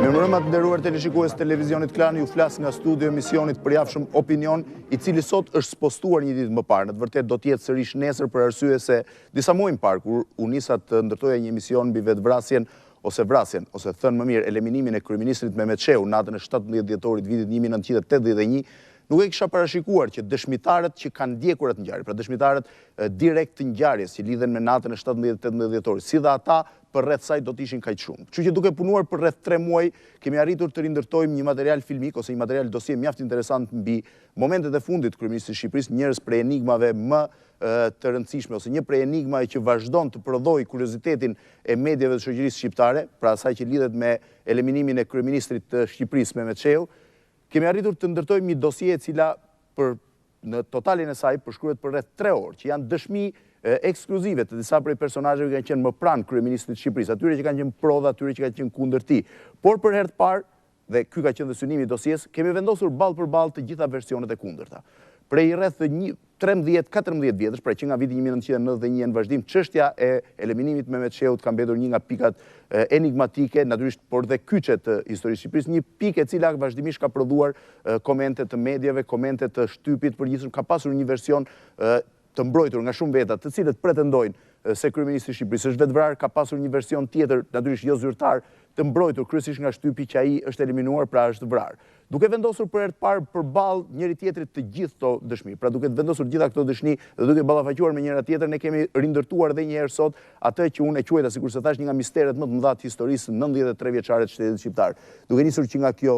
Mirëmbrëma të nderuar teleshikues televizionit Klan, ju flas nga studio emisionit përjavshëm Opinion, i cili sot është spostuar një ditë më parë. Në të vërtetë do të jetë sërish nesër për arsye se disa muaj më parë kur u nisa të ndërtoja një emision mbi vetvrasjen ose vrasjen, ose thënë më mirë eliminimin e kryeministrit Mehmet Shehut natën e 17 dhjetorit vitit 1981, nuk e kisha parashikuar që dëshmitarët që kanë ndjekur atë ngjarje, pra dëshmitarët direkt të ngjarjes që lidhen me natën e 17-18 dhjetorit, si dhe ata për rreth saj do të ishin kaq shumë. Kështu që duke punuar për rreth 3 muaj, kemi arritur të rindërtojmë një material filmik ose një material dosie mjaft interesant mbi momentet e fundit të kryeministit të Shqipërisë, njërës prej enigmave më të rëndësishme ose një prej enigmave që vazhdon të prodhojë kuriozitetin e mediave të shoqërisë shqiptare, pra asaj që lidhet me eliminimin e kryeministrit të Shqipërisë Mehmet Shehut. Kemi arritur të ndërtojmë një dosie e cila në totalin e saj përshkruhet për rreth 3 orë, që janë dëshmi ekskluzive të disa prej personazheve që kanë qenë më pranë kryeministrit të Shqipërisë, atyre që kanë qenë pro dhe atyre që kanë qenë kundër tij. Por për herë të parë, dhe ky ka qenë dhe synimi i dosies, kemi vendosur ballë për ballë të gjitha versionet e kundërta. Prej rreth 13-14 vjetësh, pra që nga viti 1991 në vazhdim, çështja e eliminimit Mehmet Shehut ka mbetur një nga pikat enigmatike, natyrisht, por dhe kyçe të historisë së Shqipërisë, një pikë e cila vazhdimisht ka prodhuar komente të mediave, komente të shtypit përgjithshëm, ka pasur një version të mbrojtur nga shumë veta, të cilët pretendojnë se kryeministri i Shqipërisë është vetvrarë, ka pasur një version tjetër, natyrisht jo zyrtar, të mbrojtur kryesisht nga shtypi që ai është eliminuar, pra është vrarë. Duke vendosur për herë të parë përballë njëri tjetrit të gjithë këto dëshmi, pra duke vendosur gjitha këto dëshmi dhe duke ballafaquar me njëra tjetrën, ne kemi rindërtuar edhe një herë sot atë që unë e quajta, sikur se thash, një nga misteret më të mëdha të historisë 93 vjeçare të shtetit shqiptar. Duke nisur që nga kjo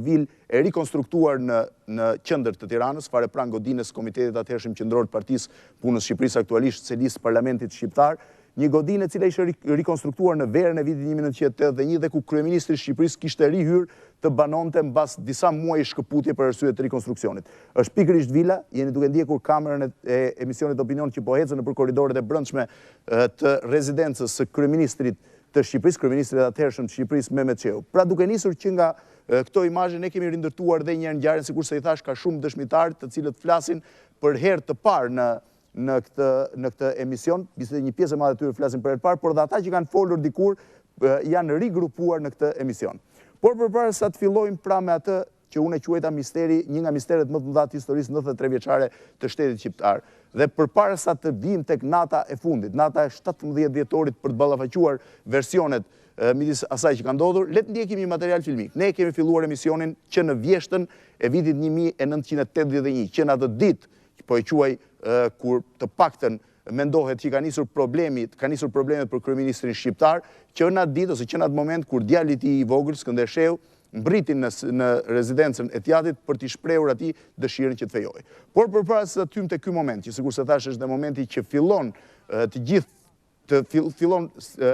vil e rikonstruktuar në qendër të Tiranës, fare pranë godinës Komitetit atëhershëm qendror të Partisë Punës Shqipërisë, aktualisht selisë Parlamentit Shqiptar, një godinë e cila ishte rikonstruktuar në verën e vitit 1981 dhe ku kryeministri i Shqipërisë kishte rihyrë të banonte mbas disa muaj shkëputje për arsye të rikonstruksionit. Është pikërisht vila, jeni duke ndjekur kamerën e emisionit Opinion që po ecën nëpër korridoret e brendshme të rezidencës së kryeministrit të Shqipërisë, kryeministrit atëhershëm të Shqipërisë Mehmet Shehut. Pra duke nisur që nga këto imazhe ne kemi rindërtuar edhe një herë ngjarjen, sikurse i thash, ka shumë dëshmitarë të cilët flasin për herë të parë në këtë emision, bisë një pjesë e madhe të tyre flasin për herë të parë, por dhe ata që kanë folur dikur janë rigrupuar në këtë emision. Por përpara sa të fillojmë pra me atë që unë e quajta misteri, një nga misteret më të mëdha të historisë 93 vjeçare të shtetit shqiptar. Dhe përpara sa të vijmë tek nata e fundit, nata e 17 dhjetorit për të ballafaquar versionet midis asaj që ka ndodhur, le të ndjekim një material filmik. Ne kemi filluar emisionin që në vjeshtën e vitit 1981, që në atë ditë, po e quaj kur të paktën mendohet që ka nisur problemet për kryeministrin shqiptar, që në atë ditë ose që në atë moment kur djali i tij i vogël, Skënder Shehu, mbritin në rezidencën e tjatit për t'i shprehur atij dëshirën që të fejojë. Por përpara se të hyjmë te ky moment, që sikur se thash është dhe momenti që fillon fillon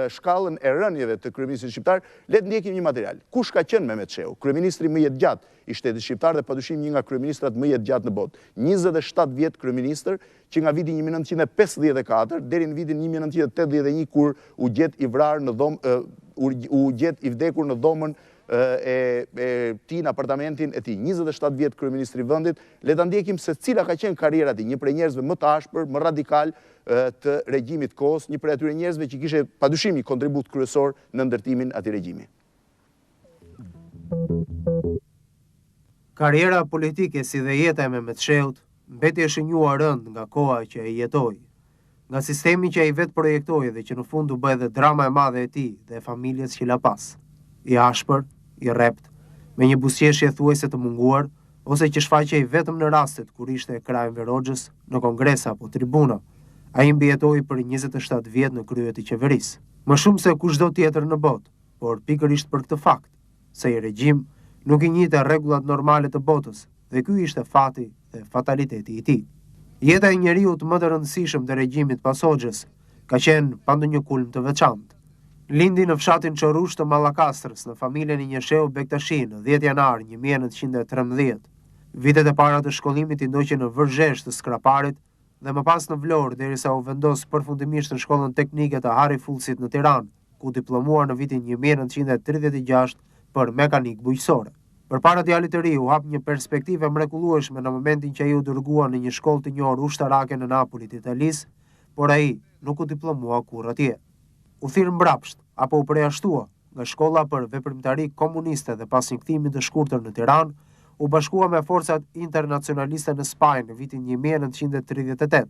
shkallën e rënieve të kryeministrit shqiptar, le të ndjekim një material. Kush ka qenë Mehmet Shehut, kryeministri më i jetëgjatë i shtetit shqiptar dhe padyshim një nga kryeministrat më jetëgjatë në botë. 27 vjet kryeministër, që nga viti 1954 deri në vitin 1981 kur u gjet i vrarë në dhomë, u gjet i vdekur në dhomën e tij në apartamentin e tij. 27 vjet kryeministri i vendit. Le ta ndjekim se cila ka qenë karriera e tij, një prej njerëzve më të ashpër, më radikal të regjimit kohës, një prej atyre njerëzve që kishte padyshim një kontribut kryesor në ndërtimin e atij regjimi. Karriera politike si dhe jeta e Mehmet Shehut mbeti e shënjuar rënd nga koha që e jetoi, nga sistemi që ai vetë projektoi dhe që në fund u bë edhe drama e madhe e tij dhe e familjes që la pas. I ashpër, i rreptë, me një buzëqeshje thuajse të munguar, ose që shfaqej vetëm në rastet kur ishte krah Enver Hoxhës në Kongrese apo tribuna. Ai jetoi për 27 vjet në krye të qeverisë. Më shumë se kushdo tjetër në botë, por pikërisht për këtë fakt, se ai regjim nuk i njihte rregullat normale të botës, dhe ky ishte fati dhe fataliteti i tij. Jeta e njeriut më të rëndësishëm të regjimit pas Hoxhës ka qenë pa ndonjë kulm të veçantë. Lindi në fshatin Çorush të Mallakastrës në familjen e një shehu Bektashi në 10 janar 1913. Vitet e para të shkollimit i ndoqi në Vërzhesh të Skraparit dhe më pas në Vlorë derisa u vendos përfundimisht në shkollën teknike të Harry Fullsit në Tiranë, ku diplomuar në vitin 1936 për mekanik bujqësore. Përpara djalit të ri u hap një perspektivë mrekullueshme në momentin që ai u dërgua në një shkollë të njohur ushtarake në Napoli të Italisë, por ai nuk u diplomua kurrë atje. U thirr mbrapsht apo u përjashtua nga shkolla për veprimtari komuniste dhe pas një kthimi të shkurtër në Tiranë, u bashkua me forcat internacionaliste në Spanjë në vitin 1938.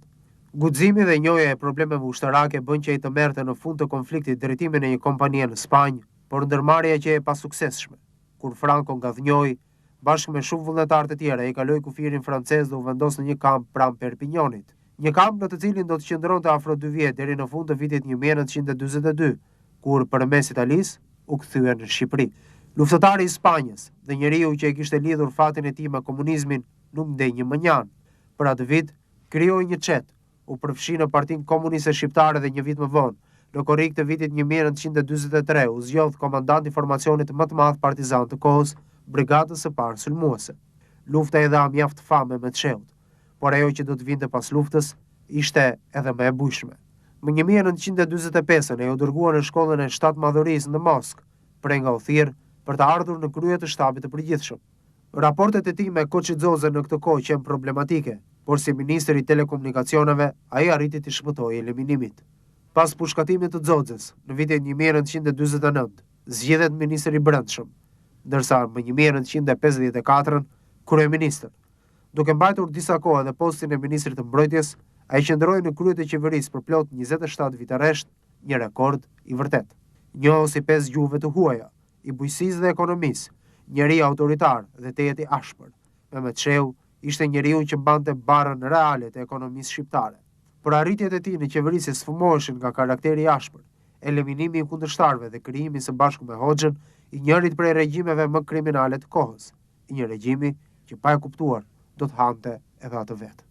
Guximi dhe njohja e problemeve ushtarake bën që ai të merrte në fund të konfliktit drejtimin e një kompanie në Spanjë, por ndërmarrja që e pasuksesshme. Kur Franco ngadhnjoi, bashkë me shumë vullnetar të tjerë, ai kaloi kufirin francez dhe u vendos në një kamp pranë Perpignanit. Një kamp në të cilin do të qëndronte afro 2 vjet deri në fund të vitit 1942, kur përmes Italisë u kthye në Shqipëri. Luftëtari i Spanjës dhe njeriu që e kishte lidhur fatin e tij me komunizmin nuk ndej një mënjan. Për atë vit krijoi një çet, u përfshi në Partinë Komuniste Shqiptare dhe një vit më vonë, në korrik të vitit 1943, u zgjodh komandant i formacionit më të madh partizan të kohës, brigadës së Parë Sulmuese. Lufta i dha mjaft famë Mehmet Shehut, por ajo që do të vinte pas luftës ishte edhe më e bujshme. Më 1945 ai u dërgua në shkollën e shtatmadhërisë në Moskë, prej nga u thirr për të ardhur në krye të shtabit të përgjithshëm. Raportet e tij me Koçi Xoxen në këtë kohë qenë problematike, por si ministri i telekomunikacioneve ai arriti të shpëtojë eliminimit. Pas pushkatimit të Xoxës në vitin 1949, zgjedhet ministri i brendshëm, ndërsa më 1954 kryeministër. Duke mbajtur disa kohë edhe postin e ministrit të mbrojtjes, ai qëndroi në krye të qeverisë për plot 27 vite rresht, një rekord i vërtet. Njohu si 5 gjuhëve të huaja, i bujqësisë dhe ekonomisë, njeri autoritar dhe të jeti ashpër. Mehmet Shehut ishte njeriu që mbante barrën reale të ekonomisë shqiptare. Për arritjet e tij në qeverisje sfumoheshin nga karakteri i ashpër, eliminimi i kundërshtarëve dhe krijimi së bashku me Hoxhën i njërit prej regjimeve më kriminale të kohës, i një regjimi që pa e kuptuar do të hante edhe atë vetë.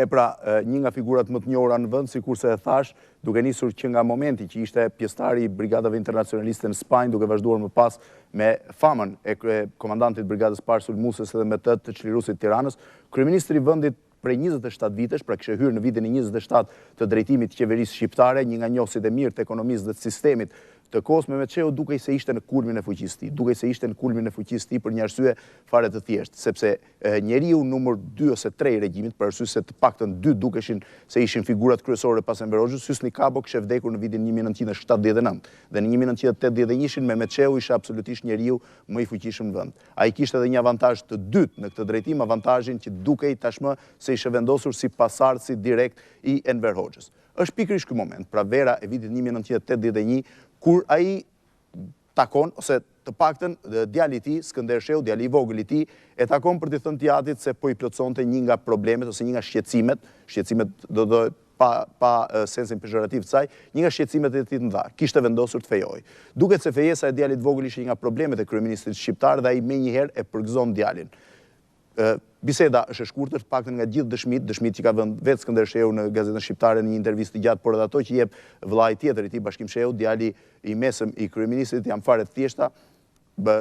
Një nga figurat më të njohura në vend, sikurse e thash, duke nisur që nga momenti që ishte pjesëtari i brigadave internacionaliste në Spanjë, duke vazhduar më pas me famën e komandantit brigadës Parë Sulmueses dhe me të çliruesit të Tiranës, kryeministri i vendit prej 27 vitesh, pra kishte hyrë në vitin e 27 të drejtimit të qeverisë shqiptare, një nga njohësit e mirë të ekonomisë dhe të sistemit të kohës, Mehmet Shehut dukej se ishte në kulmin e fuqisë së tij, dukej se ishte në kulmin e fuqisë së tij për një arsye fare të thjeshtë, sepse njeriu numër 2 ose 3 i regjimit, për arsye se të paktën 2 dukeshin se ishin figurat kryesore pas Enver Hoxhës, Hysni Kabo kishte vdekur në vitin 1979 dhe në 1981 Mehmet Shehut ishte absolutisht njeriu më i fuqishëm në vend. Ai kishte edhe një avantazh të dytë në këtë drejtim, avantazhin që dukej tashmë se ishte vendosur si pasardhësi direkt i Enver Hoxhës. Është pikërisht ky moment, pra vera e vitit 1981, kur ai takon, ose të paktën djali i tij, Skënder Shehut, djali i vogël i tij, e takon për t'i thënë teatrit se po i plotësonte një nga problemet ose një nga shqetësimet do pa sensin pejorativ të saj, një nga shqetësimet e tij të mëdha, kishte vendosur të fejojë. Duket se fejesa e djalit vogël ishte një nga problemet e kryeministrit shqiptar dhe ai menjëherë e përgëzon djalin. Biseda është e shkurtër, të paktën nga gjithë dëshmit që ka vënë vetë Skënder Shehut në gazetën shqiptare në një intervistë gjatë, por edhe ato që jep vllai tjetër i tij, Bashkim Shehut, djali i mesëm i kryeministrit, janë fare të thjeshta.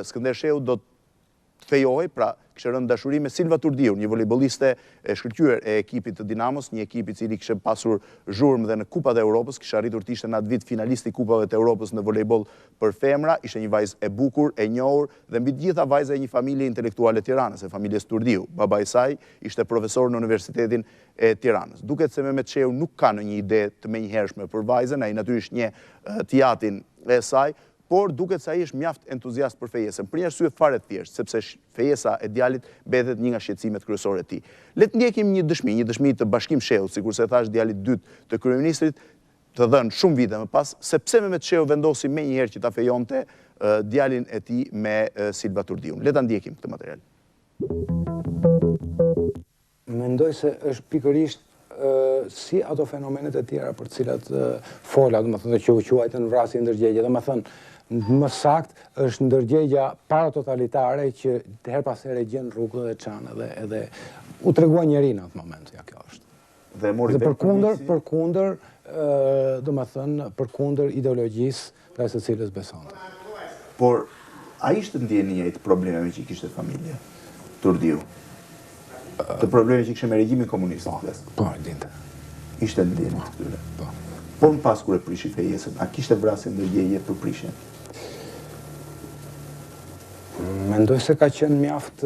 Skënder Shehut do të fejohej, pra kishte rënë dashuri me Silva Turdiu, një volejbolliste e shkëlqyer e ekipit të Dinamos, një ekip i cili kishte pasur zhurmë dhe në Kupat e Europës, kishte arritur të ishte në atë vit finalist i Kupave të Europës në volejboll për femra, ishte një vajzë e bukur, e njohur dhe mbi të gjitha vajza e një familje intelektuale të Tiranës, e familjes Turdiu. Baba i saj ishte profesor në Universitetin e Tiranës. Duket se Mehmet Shehut nuk ka në një ide të menjëhershme për vajzën, ai natyrisht njeh teatrin e saj, por duket se ai është mjaft entuziast për fejesën, për një arsye fare të thjeshtë, sepse fejesa e djalit mbetet një nga shqetësimet kryesore të tij. Le të ndjekim një dëshmi të Bashkim Shehut, sikurse thash djalit dytë të kryeministrit, të dhënë shumë vite më pas, sepse Mehmet Shehut vendosi menjëherë që ta fejonte djalin e tij me Silva Turdiun. Le ta ndjekim këtë material. Mendoj se është pikërisht si ato fenomenet e tjera për cilat fola, domethënë që u quajtën vrasje ndërgjegje, domethënë më sakt është ndërgjegja paratotalitare që her pas here gjen rrugë dhe çan edhe u tregua njëri në atë moment, ja kjo është. Dhe mori përkundër, domethënë përkundër ideologjisë të së cilës besonte. Por a ishte ndjenja të problemeve që kishte familja Turdiu? Të probleme që kishte me regjimin komunist? Po, dinte. Ishte ndjenja të këtyre? Po. Po më pas kur e prishi fejesën, a kishte vrasje ndërgjegje për prishjen? Mendoj se ka qenë mjaft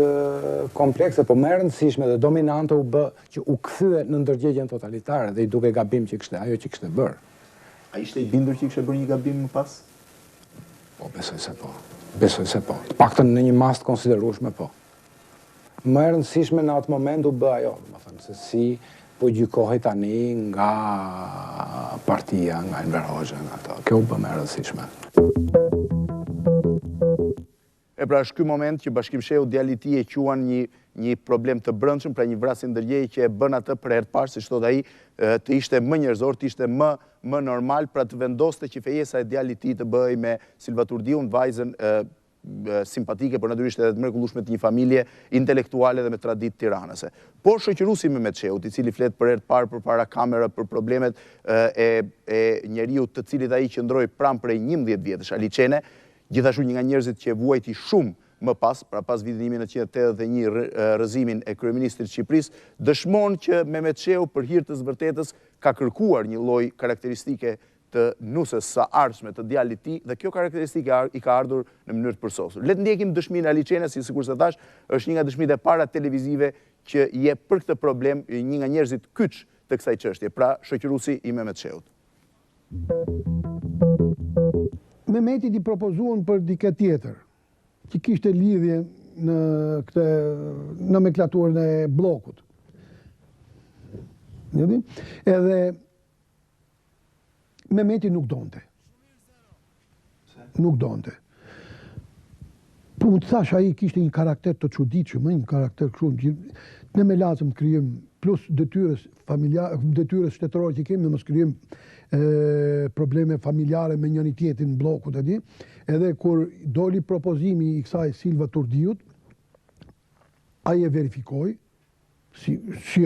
komplekse, po më e rëndësishme dhe dominante u bë që u kthye në ndërgjegjen totalitare dhe i duke gabim që ajo që kishte bërë. A ishte i bindur që kishte bërë një gabim më pas? Po, besoj se po. Besoj se po. Të paktën në një mas të konsiderueshme po. Më e rëndësishme në atë moment u bë ajo, domethënë se si po gjykohej tani nga partia, nga Enver Hoxhës, nga ato. Kjo u bë më e rëndësishme. E pra është ky moment që Bashkim Shehut djali i tij e quan një problem të brendshëm, pra një vrasje ndërgjegje që e bën atë për herë të parë, siç thotë ai, të ishte më njerëzor, të ishte më normal, pra të vendoste që fejesa e djalit të tij të bëhej me Silva Turdiun, vajzën simpatike, por natyrisht edhe të mrekullueshme të një familje intelektuale dhe me traditë tiranëse. Por shoqëruesi Mehmet Shehut, i cili flet për herë të parë përpara kamera për problemet e njeriu të cilit ai qëndroi pranë prej 11 vjetësh, aliçene, gjithashtu një nga njerëzit që vuajti shumë më pas, pra pas vitit 1981 rrëzimin e kryeministrit të Shqipërisë, dëshmon që Mehmet Shehut për hir të zbërtetës ka kërkuar një lloj karakteristike të nusës së ardhshme të djalit të tij dhe kjo karakteristike i ka ardhur në mënyrë të përsosur. Le të ndjekim dëshminë e Aliçenës, sikur se thash, është një nga dëshmitë e para televizive që i jep për këtë problem një nga njerëzit kyç të kësaj çështje, pra shoqëruesi i Mehmet Shehut. Mehmetit i propozuan për dikë tjetër, që kishte lidhje në këtë nomenklaturën e bllokut. Edhe Mehmeti nuk donte. Nuk donte. Po më të thash, ai kishte një karakter të çuditshëm, një karakter kështu, ne me lazëm të krijojmë plus detyrës shtetërore që kemi, ne mos krijojmë probleme familjare me njëri tjetrin në bllokut aty. Edhe kur doli propozimi i kësaj Silva Turdiut, ai e verifikoi si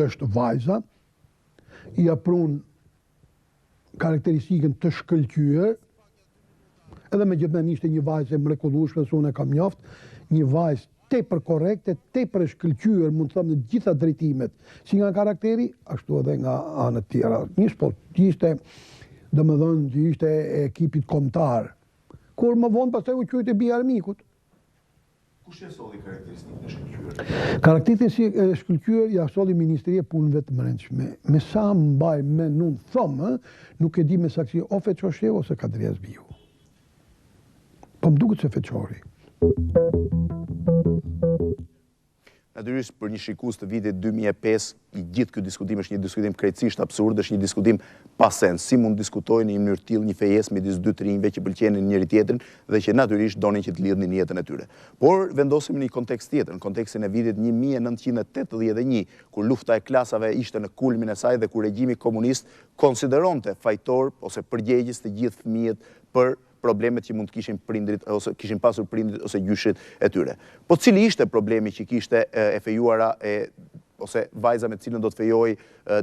është vajza, i aprun karakteristikën të shkëlqyer, edhe megjithatë ishte një vajzë e mrekullueshme, unë e kam njoft, një vajzë tepër korrekte, tepër e shkëlqyer, mund të them në gjitha drejtimet, si nga karakteri, ashtu edhe nga anët tjera. Një sport, që ishte, domethënë, që ishte e ekipit kombëtar, kur më vonë pastaj u quajti bi armikut. Kush e solli karakteristikën e shkëlqyer? Karakteristikën e shkëlqyer ja solli Ministria e Punëve të Brendshme. Me sa mbaj me nun thomë, nuk e di me saktësi o Feçoshev ose Kadrias Biu. Po më duket se Feçori. Natyrisht për një shikues të vitit 2005, i gjithë ky diskutim është një diskutim krejtësisht absurd, është një diskutim pa sens. Si mund diskutojnë në një mënyrë tillë një fejes midis dy të rinjve që pëlqenin njëri tjetrin dhe që natyrisht donin që të lidhnin jetën e tyre. Por vendosim në një kontekst tjetër, në kontekstin e vitit 1981, kur lufta e klasave ishte në kulmin e saj dhe kur regjimi komunist konsideronte fajtor ose përgjegjës të gjithë fëmijët për problemet që mund të kishin prindrit ose kishin pasur prindrit ose gjyshit e tyre. Po cili ishte problemi që kishte e fejuara ose vajza me cilën do të fejoj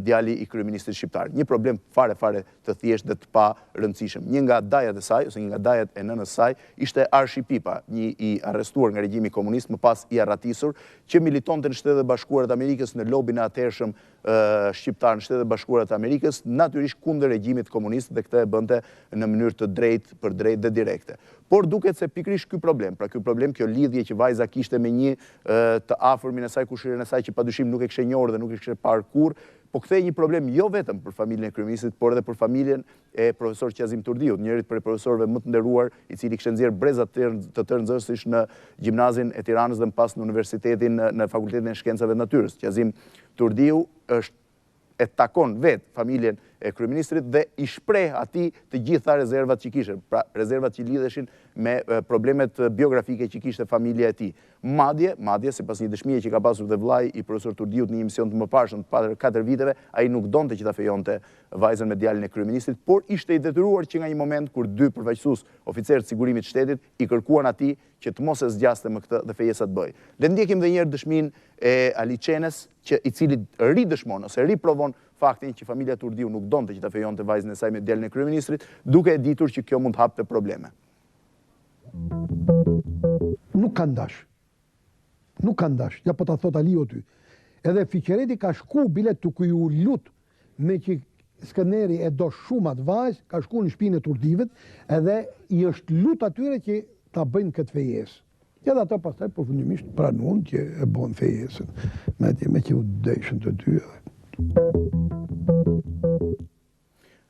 djali i kryeministit shqiptar. Një problem fare të thjesht dhe të pa rëndësishëm. Një nga dajat e saj, ose një nga dajat e nënës saj, ishte Arshi Pipa, një i arrestuar nga regjimi komunist, më pas i arratisur, që militonte në Shtetet e Bashkuara të Amerikës në lobin e atëhershëm shqiptar në Shtetet e Bashkuara të Amerikës, natyrisht kundër regjimit komunist dhe këtë e bënte në mënyrë të drejtë për drejtë dhe direkte. Por duket se pikrisht ky problem, kjo lidhje që vajza kishte me një të afërmin e saj, kushirin e saj që padyshim nuk e kishte njohur dhe nuk e kishte parë kurrë, po kthej një problem jo vetëm për familjen e kryeministit, por edhe për familjen e profesor Qazim Turdiut, njërit prej profesorëve më të nderuar, i cili kishte nxjerrë breza të tërë nxënësish në gjimnazin e Tiranës dhe më pas në universitetin në Fakultetin e Shkencave të Natyrës. Qazim Turdiu e takon vetë familjen e kryeministrit dhe i shpreh atij të gjitha rezervat që kishte, pra rezervat që lidheshin me problemet biografike që kishte familja e tij. Madje sipas një dëshmie që ka pasur dhe vllai i profesor Turdiut në një emision të mëparshëm të patër 4 viteve, ai nuk donte që ta fejonte vajzën me djalin e kryeministrit, por ishte i detyruar që nga një moment kur 2 përfaqësues oficerë të sigurimit të shtetit i kërkuan atij që të mos e zgjaste më këtë dhe fejesa të bëj. Le ndjekim edhe një herë dëshminë e Aliçenës, i cili ridëshmon ose riprovon faktin që familja Turdiu nuk donte që ta fejonte vajzën e saj me djalin e kryeministrit, duke e ditur që kjo mund të hapte probleme. Nuk ka ndash. Nuk ka ndash, ja po ta thot Aliu ty. Edhe Fiqereti ka shku bilet të kuju lut me që Skënderi e do shumë atë vajzë, ka shku në shtëpinë e Turdivet, edhe i është lut atyre që ta bëjnë këtë fejesë. Edhe ata pastaj përfundimisht pranuan që e bën fejesën, me që u dëshën të dy.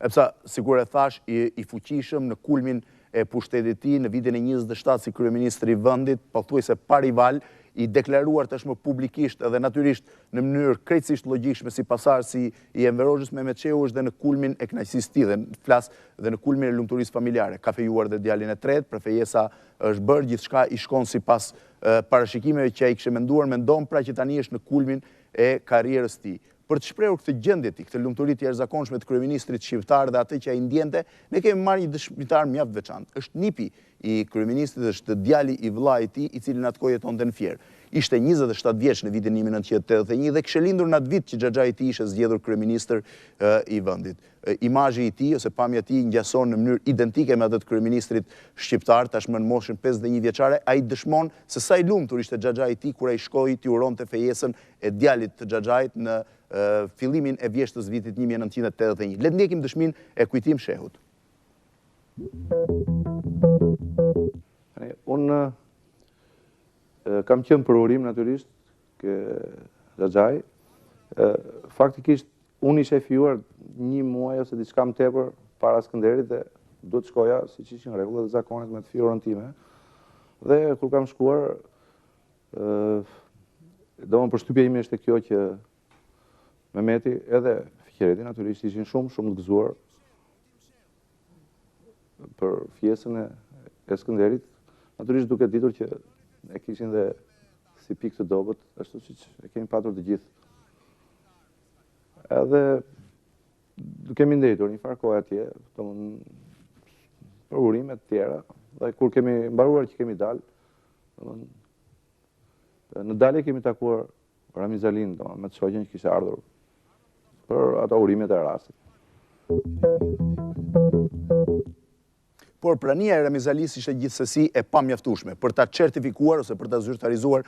Epsa, sikur e thash, i fuqishëm në kulmin e pushtetit tij në vitin e 27 si kryeministri i vendit, pothuajse pa rival, i deklaruar tashmë publikisht edhe natyrisht në mënyrë krejtësisht logjikshme si pasardhësi i Enver Hoxhës, Mehmet Shehut është dhe në kulmin e kënaqësisë tij dhe në kulmin e lumturisë familjare. Ka fejuar dhe djalin e tretë, për fejesa është bërë, gjithçka i shkon sipas parashikimeve që ai kishte menduar, mendon pra që tani është në kulmin e karrierës së tij. Për të shprehur këtë gjendje ti, këtë lumturi të jashtëzakonshme të kryeministrit shqiptar dhe atë që ai ndjente, ne kemi marrë një dëshmitar mjaft veçantë. Është nipi i kryeministrit, është djali i vllait të tij, i cili në atë kohë jetonte në Fier. Ishte 27 vjeç në vitin 1981 dhe kishte lindur në atë vit që xhaxhai i tij ishte zgjedhur kryeministër i vendit. Imazhi i tij ose pamja e tij ngjason në mënyrë identike me atë të kryeministrit shqiptar, tashmë në moshën 51 vjeçare. Ai dëshmon se sa i lumtur ishte xhaxhai i tij kur ai shkoi t'i uronte fejesën e djalit të xhaxhait në fillimin e vjeshtës vitit 1981. Le të ndjekim dëshminë e Kujtim Shehut. Unë kam qenë për urim natyrisht ke xhaxhai. Faktikisht unë isha fjuar 1 muaj ose diçka më tepër para Skënderit dhe duhet shkoja siç ishin rregullat dhe zakonet me të fjuarën time. Dhe kur kam shkuar, domon përshtypja ime ishte kjo që Mehmeti edhe Fiqereti natyrisht ishin shumë të gëzuar për fjesën e Skënderit, natyrisht duke ditur që e kishin dhe si pikë të dobët, ashtu siç e kemi patur të gjithë. Edhe kemi ndëritur një farë kohë atje, domthon për urime të tjera, dhe kur kemi mbaruar që kemi dalë, domthon në dalje kemi takuar Ramizalin, domthon me të shoqen që kishte ardhur për ato urimet e rastit. Por prania e Ramizalis ishte gjithsesi e pamjaftueshme. Për ta certifikuar ose për ta zyrtarizuar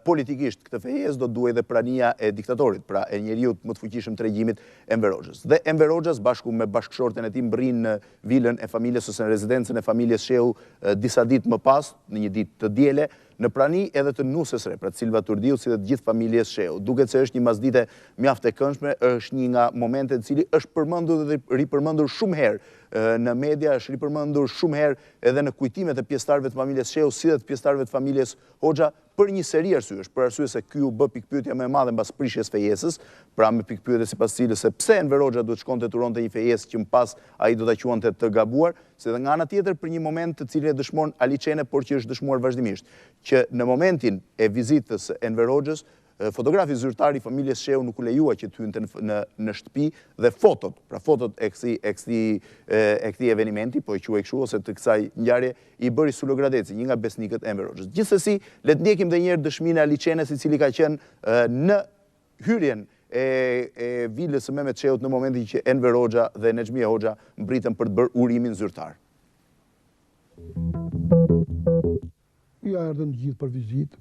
politikisht këtë fejesë do duhej dhe prania e diktatorit, pra e njeriu më të fuqishëm të regjimit, Enver Hoxhës. Dhe Enver Hoxhës bashku me bashkëshorten e tij mbrin në vilën e familjes ose në rezidencën e familjes Shehu disa ditë më pas, në një ditë të diele, në prani edhe të nusës re, pra Silva Turdiu, si dhe të gjithë familjes Shehu. Duket se është një masdite mjaft e këndshme, është një nga momentet e cili është përmendur dhe ripërmendur shumë herë në media, është ripërmendur shumë herë edhe në kujtimet e pjesëtarëve të familjes Shehu, si dhe të pjesëtarëve të familjes Hoxha, për një seri arsyesh, për arsye se ky u bë pikpyetja më e madhe mbas prishjes fejesës, pra me pikpyetje sipas cilës se pse Enver Hoxha duhet shkonte të uronte një fejesë që më pas ai do ta quante të gabuar, se edhe nga ana tjetër për një moment të cilin e dëshmon Aliçene, por që është dëshmuar vazhdimisht, që në momentin e vizitës së Enver Hoxhës, fotografi zyrtar i familjes Shehu nuk u lejua që të hynte në shtëpi dhe fotot e këtij evenimenti, po e quaj kështu ose të kësaj ngjarje, i bëri Sulogradeci, një nga besnikët e Enver Hoxhës. Gjithsesi, le të ndjekim edhe një herë dëshminë e Aliçenes, i cili ka qenë në hyrjen e vilës së Mehmet Shehut në momentin që Enver Hoxha dhe Nexhmia Hoxha mbritën për të bërë urimin zyrtar. Ja erdhën gjithë për vizitë.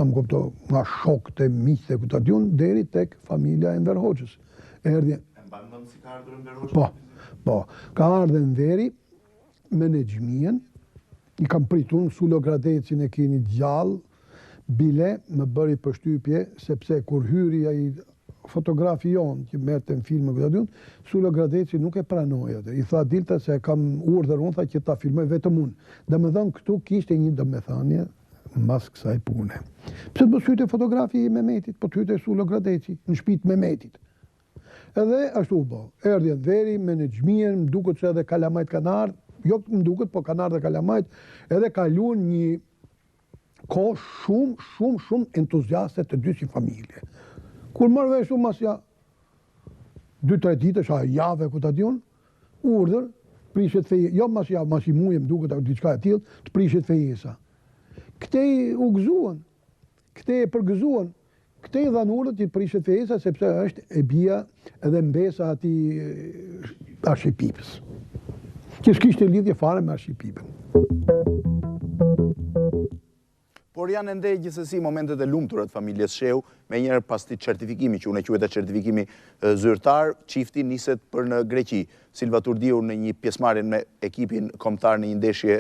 Am kupto nga shokët e miqtë e kutadiun deri tek familja e Enver Hoxhës. Erdhi. E mban mend si ka ardhur Enver Hoxha? Po. Ka ardhur Enveri me Nexhmien, i kam pritur në Sulogradecin e keni gjallë, bile më bëri përshtypje sepse kur hyri ai fotografi jonë që merrte në filmë kutadiun, Sulogradeci nuk e pranoi atë. I tha dilte se kam urdhër unë tha që ta filmoj vetëm unë. Domethënë këtu kishte një domethënie mas kësaj pune. Pse të mos hyte fotografi i Mehmetit, po të hyte Sulogradeci në shtëpitë Mehmetit. Edhe ashtu po, erdhi Enveri me në gjmien, më duket se edhe kalamajt kanë ardhur, jo më duket, po kanë ardhur kalamajt, edhe kaluan një kohë shumë entuziaste të dy si familje. Kur marrë vesh masja 2-3 ditësh, a jave ku ta diun, urdhër, prishet fejesa, jo mas i muje më duket diçka e tillë, të prishet fejesa. Këtej u gëzuan, këtej e përgëzuan, këtej dhanë urdhër të prishet fejesa sepse është e bia edhe mbesa ati arshipipës. Që s'kishte lidhje fare me arshipipën. Por janë ende gjithsesi momentet e lumtura të familjes Sheu, me njëherë pas këtij certifikimi që unë e quajta certifikimi zyrtar, çifti niset për në Greqi. Silva Turdiu në një pjesëmarrje me ekipin kombëtar në një ndeshje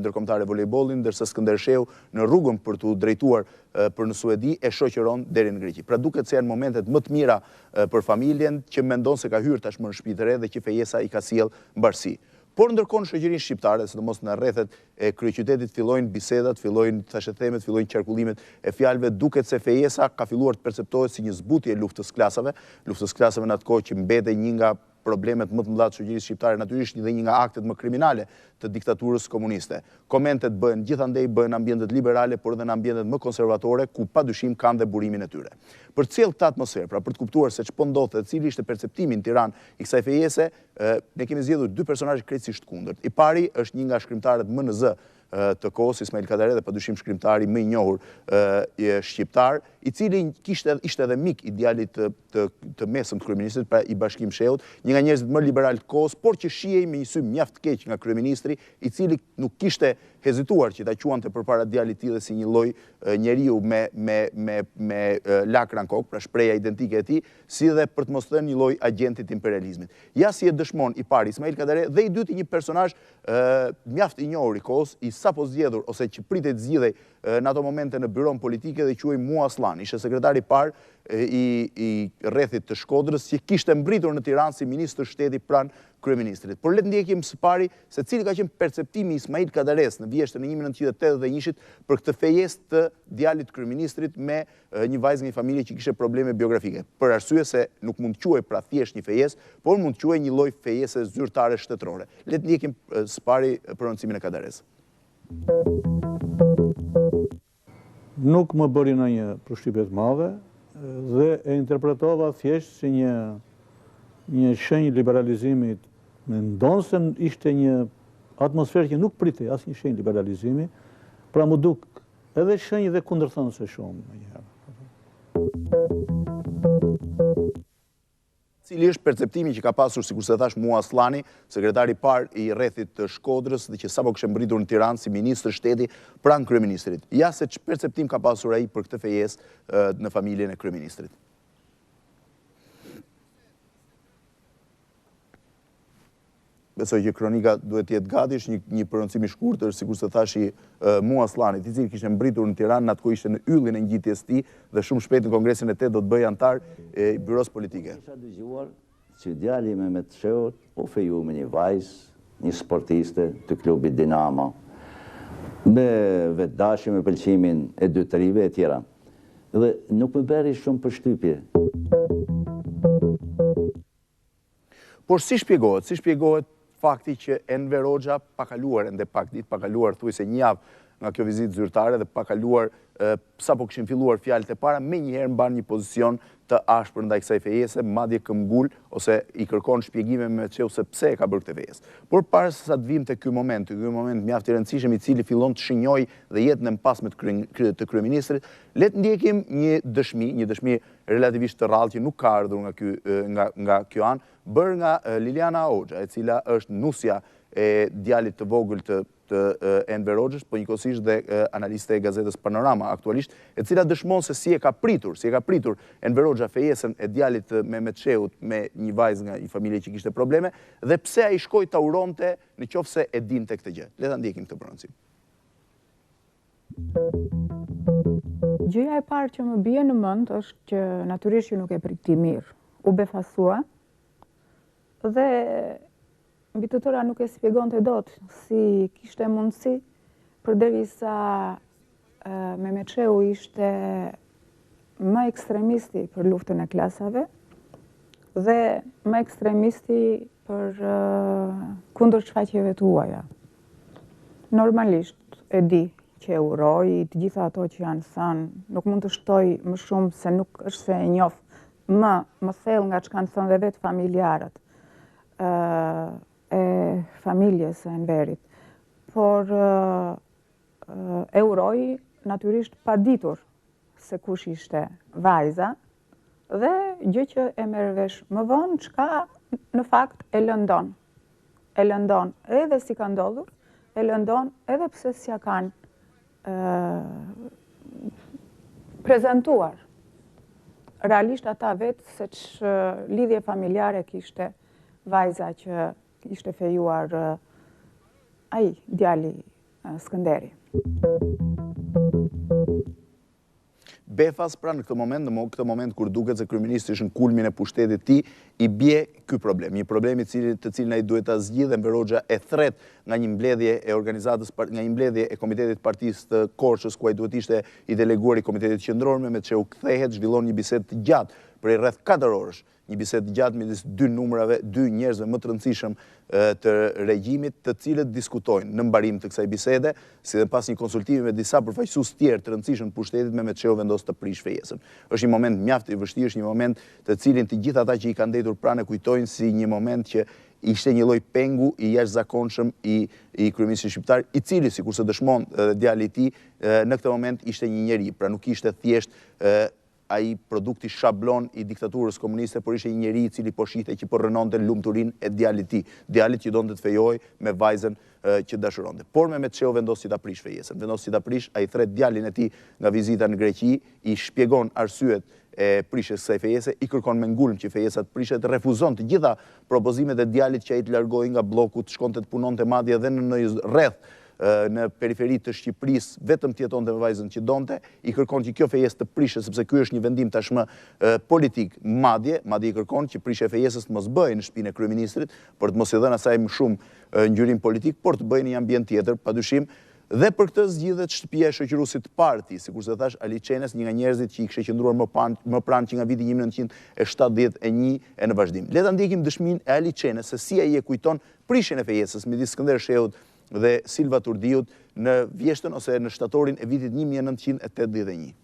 ndërkombëtare volejbolli, ndërsa Skënder Sheu në rrugën për t'u drejtuar për në Suedi e shoqëron deri në Greqi. Pra duket se janë momentet më të mira për familjen që mendon se ka hyrë tashmë në shtëpi të re dhe që fejesa i ka sjell mbarësi. Por ndërkohë në shoqërinë shqiptare, sidomos në rrethet e kryeqytetit, fillojnë bisedat, fillojnë thashethemet, fillojnë qarkullimet e fjalëve, duket se fejesa ka filluar të perceptohet si një zbutje e luftës klasave në atë kohë që mbetej një nga problemet më të mëdha të shoqërisë shqiptare, natyrisht dhe një nga aktet më kriminale të diktaturës komuniste. Komentet bëhen gjithandej bëhen në ambientet liberale, por edhe në ambientet më konservatore, ku padyshim kanë dhe burimin e tyre. Për të sjellë këtë atmosferë, pra për të kuptuar se ç'po ndodhte, cili ishte perceptimi në Tiranë i kësaj fejese, ne kemi zgjedhur dy personazhe krejtësisht kundërt. I pari është një nga shkrimtarët MNZ të kohës, Ismail Kadare, dhe padyshim shkrimtari më i njohur shqiptar, i cili ishte edhe mik i djalit të mesëm të kryeministrit, pra i Bashkim Shehut, një nga njerëzit më liberal të kohës, por që shihej me një sy mjaft keq nga kryeministri, i cili nuk kishte hezituar që ta quante përpara djalit të tij si një lloj njeriu me lakra në kokë, pra shpreha identike e tij, si dhe për të mos thënë një lloj agenti të imperializmit. Ja si e dëshmon i pari Ismail Kadare dhe i dyti një personazh mjaft i njohur i kohës, i sapo zgjedhur ose që pritej të zgjidhej në ato momente në byron politike dhe quhej Mua Aslan, ishte sekretari i parë i rrethit të Shkodrës, që kishte mbritur në Tiranë si ministër shteti pranë kryeministrit. Por le të ndjekim së pari se cili ka qenë perceptimi i Ismail Kadares në vjeshtën e 1981 për këtë fejesë të djalit të kryeministrit me një vajzë nga një familje që kishte probleme biografike. Për arsye se nuk mund të quhej pra thjesht një fejesë, por mund të quhej një lloj fejese zyrtare shtetërore. Le të ndjekim së pari prononcimin e Kadares. Nuk më bëri ndonjë përshtypje të madhe dhe e interpretova thjesht si një shenjë liberalizimi. Mendon se ishte një atmosferë që nuk pritej asnjë shenjë liberalizimi, pra më duk edhe shenjë dhe kundërthënëse shumë ndonjëherë. Cili është perceptimi që ka pasur, sikur se thash, Mua Aslani, sekretari i parë i rrethit të Shkodrës dhe që sapo kishte mbritur në Tiranë si ministër shteti pranë kryeministrit. Ja se ç'perceptim perceptim ka pasur ai për këtë fejesë në familjen e kryeministrit. Besoj që kronika duhet të jetë gati, është një prononcim i shkurtër, sikur se thash i Mua Aslanit, i cili kishte mbritur në Tiranë në atë kohë ishte në yllin e ngjitjes së tij dhe shumë shpejt në Kongresin e 8 do të bëhej antar i byros politike. Kisha dëgjuar që djali me Mehmet Shehut u feju me një vajzë, një sportiste të klubit Dinamo, me vetdashje, me pëlqimin e dy të rive e tjera. Dhe nuk më bëri shumë përshtypje. Por si shpjegohet fakti që Enver Hoxha pa kaluar ende pak ditë, pa kaluar thuajse një javë nga kjo vizitë zyrtare dhe pa kaluar sapo kishin filluar fjalët e para, menjëherë mban një pozicion të ashpër ndaj kësaj fejese, madje këmbgul ose i kërkon shpjegime me Shehut se pse e ka bërë këtë fejesë. Por para se sa të vim te ky moment mjaft i rëndësishëm i cili fillon të shinjojë dhe jetën e mpasme të kryeministrit, le të ndjekim një dëshmi relativisht të rrallë që nuk ka ardhur nga kjo anë, bërë nga Liliana Hoxha, e cila është nusja e djalit të vogël të Enver Hoxhës, po njëkohësisht dhe analiste e gazetës Panorama aktualisht, e cila dëshmon se si e ka pritur Enver Hoxha fejesën e djalit të Mehmet Shehut me një vajzë nga një familje që kishte probleme, dhe pse ai shkoi ta uronte nëse e dinte këtë gjë. Le ta ndjekim këtë prononcim. Gjëja e parë që më bie në mend është që natyrisht që nuk e priti mirë. U befasua dhe mbi të tëra nuk e shpjegonte dot si kishte mundësi, përderisa Mehmet Shehu ishte më ekstremisti për luftën e klasave, dhe më ekstremisti për kundër shfaqjeve tuaja. Normalisht e di që e uroj të gjitha ato që janë thënë, nuk mund të shtoj më shumë se nuk është se e njoh më thellë nga çka kanë thënë dhe vetë familjarët e familjes e Enverit. Por e uroj natyrisht pa ditur se kush ishte vajza dhe gjë që e merr vesh më vonë, çka në fakt e lëndon. E lëndon edhe si ka ndodhur, e lëndon edhe pse s'ja kanë prezentuar. Realisht ata vetë se që lidhje familjare kishte vajza që ishte fejuar ai djali Skënderi. Befas, pra në këtë moment kur duket se kryeministri është në kulmin e pushtetit tij, i bie ky problem. Një problem të cilin ai duhet ta zgjidhë. Enver Hoxha e thret nga një mbledhje e organizatës, nga një mbledhje e komitetit partisë të Korçës, ku ai duhet ishte i deleguar i komitetit qendror, Mehmet Shehut kthehet, zhvillon një bisedë të gjatë për rreth 4 orësh. Një bisedë të gjatë midis dy njerëzve më të rëndësishëm të regjimit, të cilët diskutojnë në mbarim të kësaj bisede, si dhe pas një konsultimi me disa përfaqësues tjerë të rëndësishëm të pushtetit, Mehmet Shehut vendos të prish fejesën. Është një moment mjaft i vështirë, është një moment të cilin të gjithë ata që i kanë ndetur pranë kujtojnë si një moment që ishte një lloj pengu i jashtëzakonshëm i kryeministit shqiptar, i cili, sikurse dëshmon djali i tij, në këtë moment ishte një njerëz, pra nuk ishte thjesht ai produkti shablon i diktaturës komuniste, por ishte një njeri i cili po shihte që po rënonte lumturinë e djalit të tij, djalit që donte të fejojë me vajzën që dashuronte. Por Mehmet Shehut vendos si ta prish fejesën, vendos si ta prish, ai thret djalin e tij nga vizita në Greqi, i shpjegon arsyet e prishjes së kësaj fejese, i kërkon me ngulm që fejesa të prishet, refuzon të gjitha propozimet e djalit që ai të largohej nga bloku, të shkonte të punonte madje edhe në rreth në periferi të Shqipërisë, vetëm të jetonte me vajzën që donte, i kërkon që kjo fejesë të prishet, sepse ky është një vendim tashmë politik, madje i kërkon që prishja e fejesës të mos bëhej në shtëpinë e kryeministrit, për të mos i dhënë asaj më shumë ngjyrim politik, por të bëhej në një ambient tjetër, padyshim. Dhe për këtë zgjidhet shtëpia e shoqëruesit të parë, sikurse thash, Ali Çenës, një nga njerëzit që i kishte qëndruar më pranë që nga viti 1971 e në vazhdim. Le ta ndjekim dëshminë e Ali Çenës se si ai e kujton prishjen e fejesës midis Skënder Shehut dhe Silva Turdiut në vjeshtën ose në shtatorin e vitit 1981.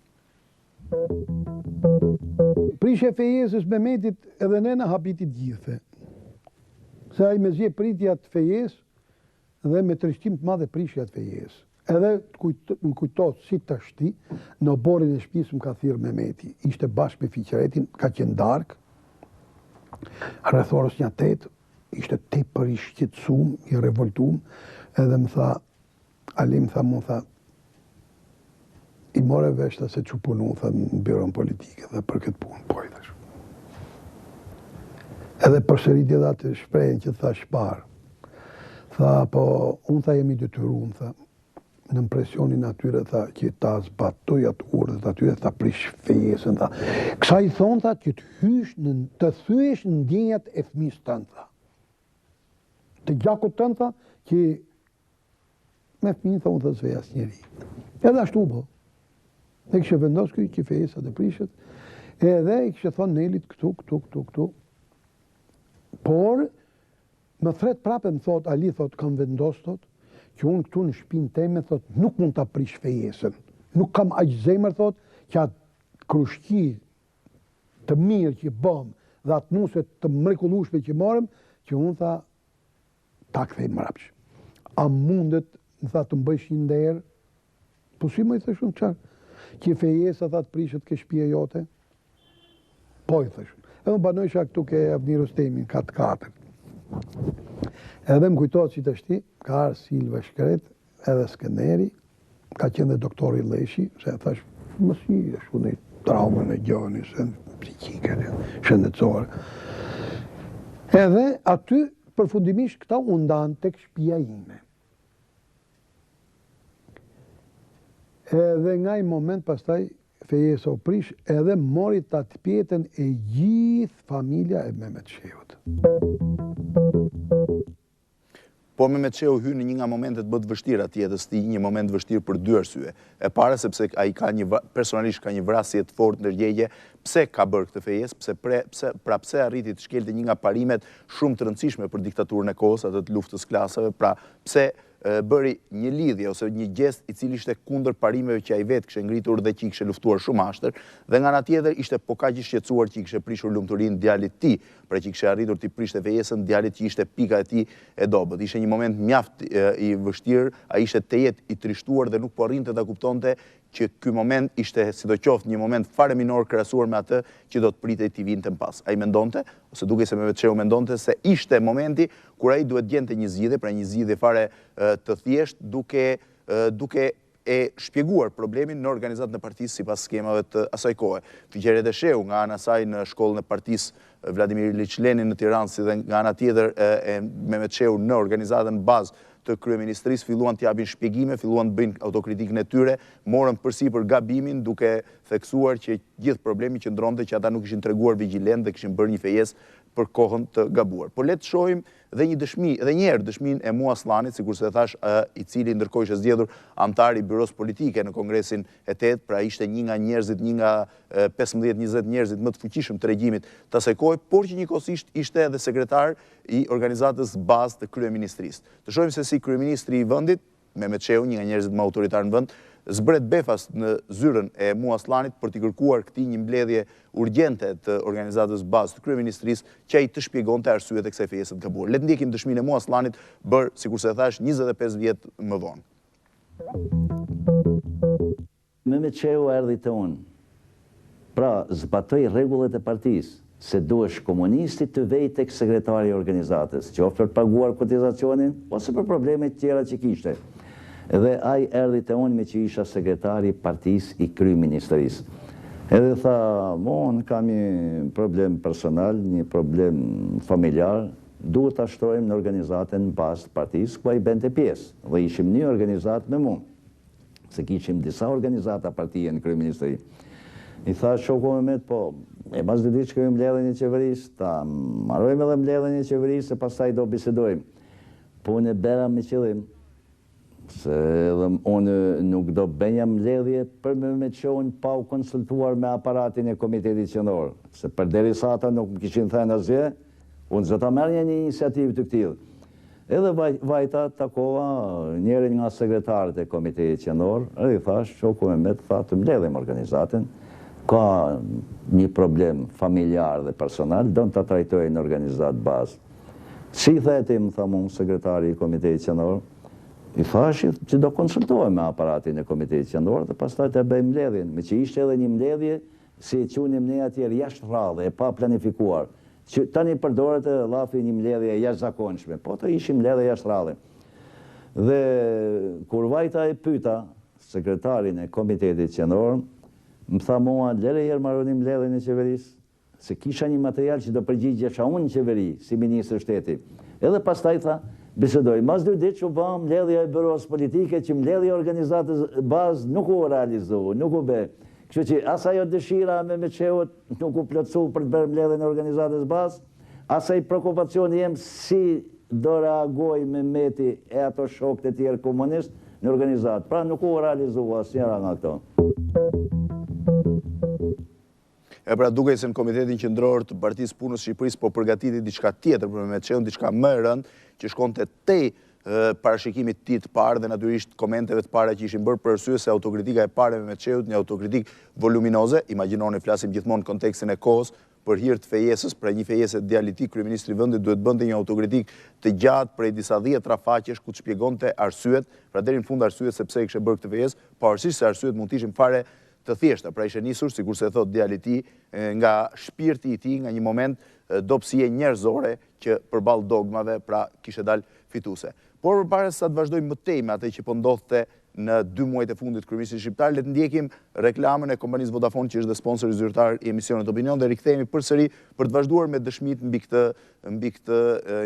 Prishja e fejesës Mehmetit edhe nena habitit gjithë. Se ai me zgje pritja të fejesë dhe me tërshtim të madhe prishja të fejesë. Edhe më kujtohet si tashti, në oborin e shtëpisë më ka thirrë Mehmeti. Ishte bashkë me fiqeretin, ka qenë darkë, rreth orës 8, ishte tepër i shqetësuar, i revoltuar, edhe më tha, Ali më tha, i more vesh se që punu, tha, në byron politike dhe për këtë punë, po i thash. Edhe përsëritje dha të shprehjen që tha shparë. Tha, po, unë tha jemi detyruar, tha, në presionin atyre, tha, që ta zbatoj atë urdhët atyre, tha, prish fejesën, tha. Kësa i thonë, tha, që të thyesh në ndjenjat e fëmijës tënd, tha. Të gjakut tënd, tha, që me fëmijën, tha, unë tha zvej asnjëri. Edhe ashtu po. E kishte vendos këy që fejesa të prishet, edhe i kishte thonë Nelit këtu. Por më thret prapë më thot, Ali thot, kam vendos thot, që unë këtu në shtëpinë time thot, nuk mund ta prish fejesën. Nuk kam aq zemër thot, që atë krushqi të mirë që bëm dhe atë nuse të mrekullueshme që morëm, që unë tha ta kthej mbrapsht. A mundet, më tha, të mbësh një nder? Po si më i thashun çfarë? Që fejesa tha të prishet ke shtëpia jote? Po i thashun. Edhe më banojsha këtu ke Avni Stemin, 4-4. Edhe më kujtohet që tashti, ka arë Silva Shkret, edhe Skënderi, ka qenë dhe doktori Leshi, se thash, mësi, është në traumën e gjoni, se psikike, shëndetësore. Edhe aty, përfundimisht, këta undan tek shtëpia ime. Edhe nga i moment pastaj, fejesa u prish, edhe mori të atë pjetën e gjithë familja e Mehmet Shehut. Po Mehmet Shehut hyn në një nga momentet më të vështira të jetës tij, një moment vështirë për dy arsye. E para sepse ai personalisht ka një vrasje të fortë ndërgjegje, pse ka bërë këtë fejesë, pse arriti të shkelte një nga parimet shumë të rëndësishme për diktaturën e kohës, atë të luftës klasave, pra pse bëri një lidhje ose një gest i cili ishte kundër parimeve që ai vetë kishte ngritur dhe që i kishte luftuar shumë ashtër, dhe nga ana tjetër ishte kaq i shqetësuar që i kishte prishur lumturinë djalit të tij, pra që i kishte arritur të prishte fejesën djalit që ishte pika e tij e dobët. Ishte një moment mjaft i vështirë, ai ishte tejet i trishtuar dhe nuk po arrinte ta kuptonte që ky moment ishte sidoqoftë një moment fare minor krahasuar me atë që do të pritej t'i vinte pas. Ai mendonte, ose duke se Mehmet Shehut mendonte se ishte momenti kur ai duhet gjente një zgjidhje, pra një zgjidhje fare të thjeshtë, duke e shpjeguar problemin në organizatën e partisë sipas skemave të asaj kohe. Fiqeret e Shehut nga ana saj në shkollën e partisë Vladimir Ilich Lenin në Tiranë, si dhe nga ana tjetër e Mehmet Shehut në organizatën bazë të kryeministrisë, filluan të japin shpjegime, filluan të bëjnë autokritikën e tyre, morën përsipër gabimin duke theksuar që gjithë problemi qëndronte që ata nuk ishin treguar vigjilent dhe kishin bërë një fejesë për kohën të gabuar. Por le të shohim dhe një herë dëshminë e Mua Aslanit, sikurse e thash, i cili ndërkohë ishte zgjedhur antar i byros politike në Kongresin e 8, pra ishte një nga njerëzit, një nga 15-20 njerëzit më të fuqishëm të regjimit të asaj kohe, por që njëkohësisht ishte edhe sekretar i organizatës bazë të kryeministrisë. Të shohim se si kryeministri i vendit, Mehmet Shehut, një nga njerëzit më autoritar në vend, zbret befas në zyrën e Mua Aslanit për t'i kërkuar këtij një mbledhje urgjente të organizatës bazë të kryeministrisë që ai të shpjegonte arsyet e kësaj fejese të gabuar. Le të ndjekim dëshminë e Mua Aslanit bërë, sikurse e thash, 25 vjet më vonë. Mehmet Shehut erdhi te unë. Pra, zbatoi rregullat e partisë, se duhesh komunisti të vej tek sekretari i organizatës, qoftë për paguar kotizacionin ose për problemet tjera që kishte. Edhe ai erdhi te unë me që isha sekretari i partisë i kryeministrisë. Edhe tha, unë kam një problem personal, një problem familjar, duhet ta shtrojmë në organizatën bazë të partisë ku ai bente pjesë. Dhe ishim një organizatë me mua, se kishim disa organizata partie në kryeministri. I tha shoku Mehmet, po, e pas dy ditë shkojmë mbledhjen e qeverisë, ta marrojmë edhe mbledhjen e qeverisë e pastaj do bisedojmë. Po unë bëra me qëllim se edhe unë nuk do bënja mbledhje për Mehmet Shehut pa u konsultuar me aparatin e Komitetit Qendror, se përderisa ata nuk më kishin thënë asgjë, unë do ta merrja një iniciativë të tillë. Edhe vajta takova njërin nga sekretarët e Komitetit Qendror, edhe i thash, shoku Mehmet, tha të mbledhim organizatën, ka një problem familjar dhe personal, do ta trajtojë në organizatë bazë. Si theti, më tha unë, sekretari i Komitetit Qendror, i thashit që do konsultohem me aparatin e Komitetit Qendror dhe pastaj të bëjmë mbledhjen, me që ishte edhe një mbledhje si e qunim ne atje jashtë rradhe, e pa planifikuar, që tani përdoret e llafi një mbledhje jashtëzakonshme, po të ishim mbledhje jashtë rradhe. Dhe kur vajta e pyeta sekretarin e Komitetit Qendror, më tha mua, lere herë marroni mbledhjen e qeverisë, se kisha një material që do përgjigjesha unë në qeveri, si ministër shteti. Edhe pastaj tha, bisedoj. Mas 2 ditë që bëmë mbledhja e byros politike, që mbledhja e organizatës bazë nuk u realizu, nuk u bë. Kështu që as ajo dëshira me Mehmet Shehut nuk u plotësu për të bërë mbledhjen e organizatës bazë, as ai preokupacioni jem si do reagoj me mbeti e ato shokët e tjerë komunist në organizatë. Pra nuk u realizu asnjëra nga këto. E pra duke se në Komitetin Qendror të Partisë Punës Shqipërisë po përgatiti diçka tjetër për Mehmet Shehut, diçka më e rëndë që shkonte tej parashikimit të tij të parë dhe natyrisht komenteve të para që ishin bërë për arsye se autokritika e parë e Mehmet Shehut, një autokritik voluminoze, imagjinoni flasim gjithmonë në kontekstin e kohës për hir të fejesës, pra një fejesë djalit i tij, kryeministri i vendit duhet bënte një autokritik të gjatë prej disa 10 faqesh ku të shpjegonte arsyet, pra deri në fund arsyet se pse kishte bërë këtë fejesë, pavarësisht se arsyet mund të ishin fare të thjeshta, pra ishte nisur, sikurse e thot djali i tij, nga shpirti i tij, nga një moment dobësie njerëzore që përballë dogmave, pra kishte dalë fituese. Por përpara se të vazhdojmë më tej me atë që po ndodhte në 2 muajt e fundit kryeministrit shqiptar. Le të ndjekim reklamën e kompanisë Vodafone, që është dhe sponsor i zyrtar i emisionit Opinion, dhe rikthehemi përsëri për të vazhduar me dëshmitë mbi këtë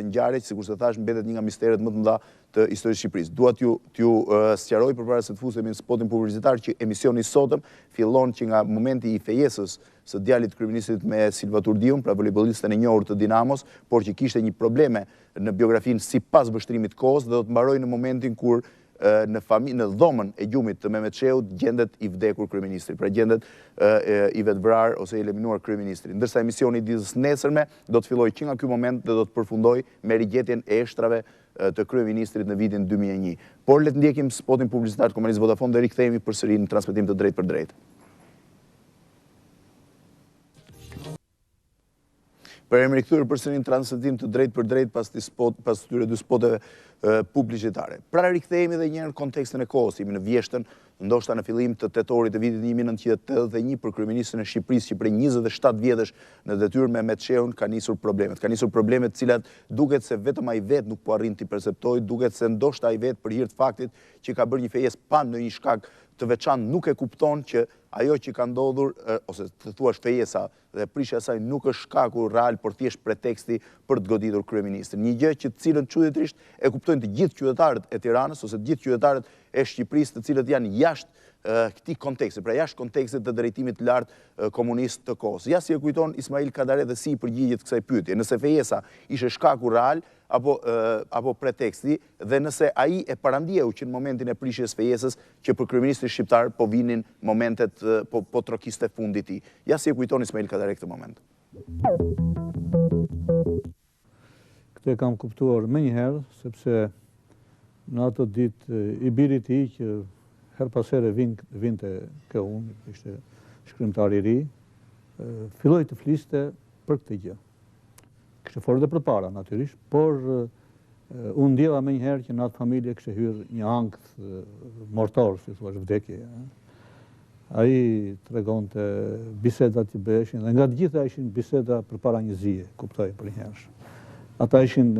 ngjarje, që sikur se thash mbetet një nga misteret më të mëdha të historisë së Shqipërisë. Dua t'ju sqaroj përpara se të fusemi në spotin publicitar që emisioni i sotëm fillon që nga momenti i fejesës së djalit kryeministrit me Silvatur Diun, pra volejbollistën e njohur të Dinamos, por që kishte një probleme në biografinë sipas vështrimit të kohës, dhe do të mbaroj në momentin kur në dhomën e gjumit të Mehmet Shehut gjendet i vdekur kryeministri, pra gjendet i vetvrarë ose i eliminuar kryeministri. Ndërsa emisioni i ditës nesërme do të filloj që nga ky moment dhe do të përfundoj me rigjetjen e eshtrave të kryeministrit në vitin 2001. Por le të ndjekim spotin publicitar të kompanisë Vodafone dhe rikthehemi përsëri në transmetim të drejtë për drejtë. Për emri kthyer përsëri në transmetim të drejtë për drejtë pas këtyre 2 spoteve publicitare. Pra rikthehemi edhe një herë në kontekstin e kohës, jemi në vjeshtën, ndoshta në fillim të tetorit të vitit 1981 për kryeministrin e Shqipërisë, që prej 27 vjetësh në detyrë me Mehmet Shehun ka nisur problemet. Ka nisur problemet të cilat duket se vetëm ai vetë nuk po arrin t'i perceptojë, duket se ndoshta ai vetë për hir të faktit që ka bërë një fejesë pa ndonjë shkak të veçantë nuk e kupton që ajo që ka ndodhur, ose të thuash fejesa dhe prishja e saj nuk është shkaku real, por thjesht preteksti për të goditur kryeministrin. Një gjë që të cilën çuditërisht e kuptojnë të gjithë qytetarët e Tiranës ose të gjithë qytetarët e Shqipërisë, të cilët janë jashtë këtij konteksti, pra jashtë kontekstit të drejtimit të lartë komunist të kohës. Ja si e kujton Ismail Kadare dhe si i përgjigjet kësaj pyetje, nëse fejesa ishte shkaku real apo preteksti, dhe nëse ai e parandjeu që në momentin e prishjes fejesës që për kryeministrin shqiptar po vinin momentet, po trokiste fundi i tij. Ja si e kujton Ismail Kadare këtë moment. Këtë e kam kuptuar më një herë, sepse në ato ditë i birit i që her pas here vinte ke unë, ishte shkrimtar i ri, filloi të fliste për këtë gjë. Kishte folur edhe përpara natyrisht, por unë ndjeva më një herë që në atë familje kishte hyrë një ankth mortor, si thua, vdekje. Ai tregonte bisedat që bëheshin, dhe nga të gjitha ishin biseda përpara një zie, kuptoj për një herësh. Ata ishin,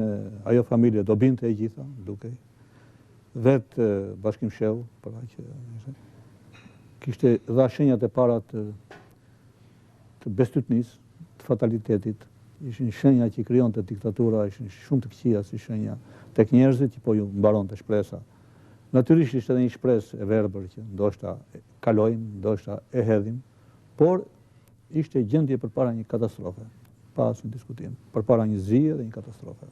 ajo familje do binte e gjitha, dukej. Vetë Bashkim Shehu, për aq kishte dha shenjat e para të bestytnisë, të fatalitetit. Ishin shenja që krijonte diktatura, ishin shumë të këqija si shenja tek njerëzit, që po ju mbaronte shpresa. Natyrisht ishte edhe një shpresë e verbër që ndoshta kalojnë, ndoshta e hedhin, por ishte gjendje përpara një katastrofe, pa asnjë diskutim, përpara një zije dhe një katastrofe.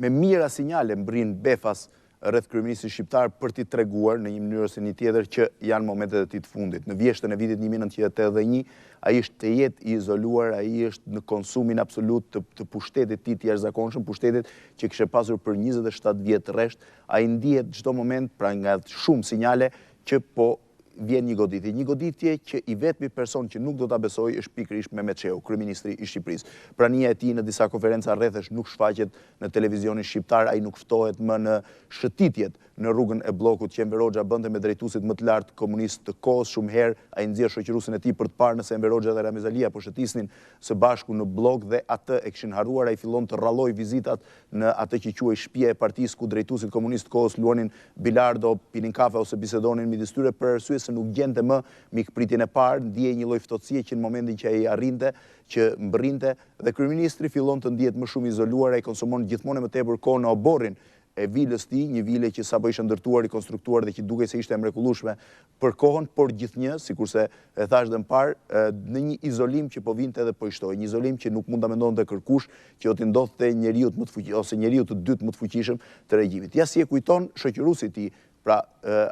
Me mira sinjale mbrin befas rreth kryeministrit shqiptar për t'i treguar në një mënyrë ose një tjetër që janë momentet e tij të fundit. Në vjeshtën e vitit 1981, ai është të jetë i izoluar, ai është në konsumin absolut të pushtetit të tij të jashtëzakonshëm, pushtetit që kishte pasur për 27 vjet rresht. Ai ndihet çdo moment, pra nga shumë sinjale, që po vjen një goditje që i vetmi person që nuk do ta besoj është pikërisht Mehmet Shehut, kryeministri i Shqipërisë. Prania e tij në disa konferenca rrethesh nuk shfaqet në televizionin shqiptar, ai nuk ftohet më në shëtitjet në rrugën e bllokut që Enver Hoxha bënte me drejtuesit më të lartë komunist të kohës. Shumë herë ai nxjerr shoqëruesin e tij për të parë nëse Enver Hoxha dhe Ramiz Alia po shëtisnin së bashku në bllok, dhe atë e kishin harruar. Ai fillon të rralloj vizitat në atë që quhej shtëpia e partisë, ku drejtuesit komunist të kohës luanin bilardo, pinin kafe ose bisedonin midis tyre, për arsye se nuk gjente më mikpritjen e parë, ndjej një lloj ftohtësie që në momentin që ai arrinte, që mbrrinte, dhe kryeministri fillon të ndihet më shumë izoluar. Ai konsumon gjithmonë më tepër kohë në oborrin e vilës tij, një vile që sapo ishte ndërtuar, rikonstruktuar dhe që dukej se ishte e mrekullueshme për kohën, por gjithnjë, sikurse e thash dhe më parë, në një izolim që po vinte dhe po ishtoi, një izolim që nuk mund ta mendonte kërkush që do t'i ndodhte njeriu më të fuqishëm ose njeriu të dytë më të fuqishëm të regjimit. Ja si e kujton shoqëruesi i tij, pra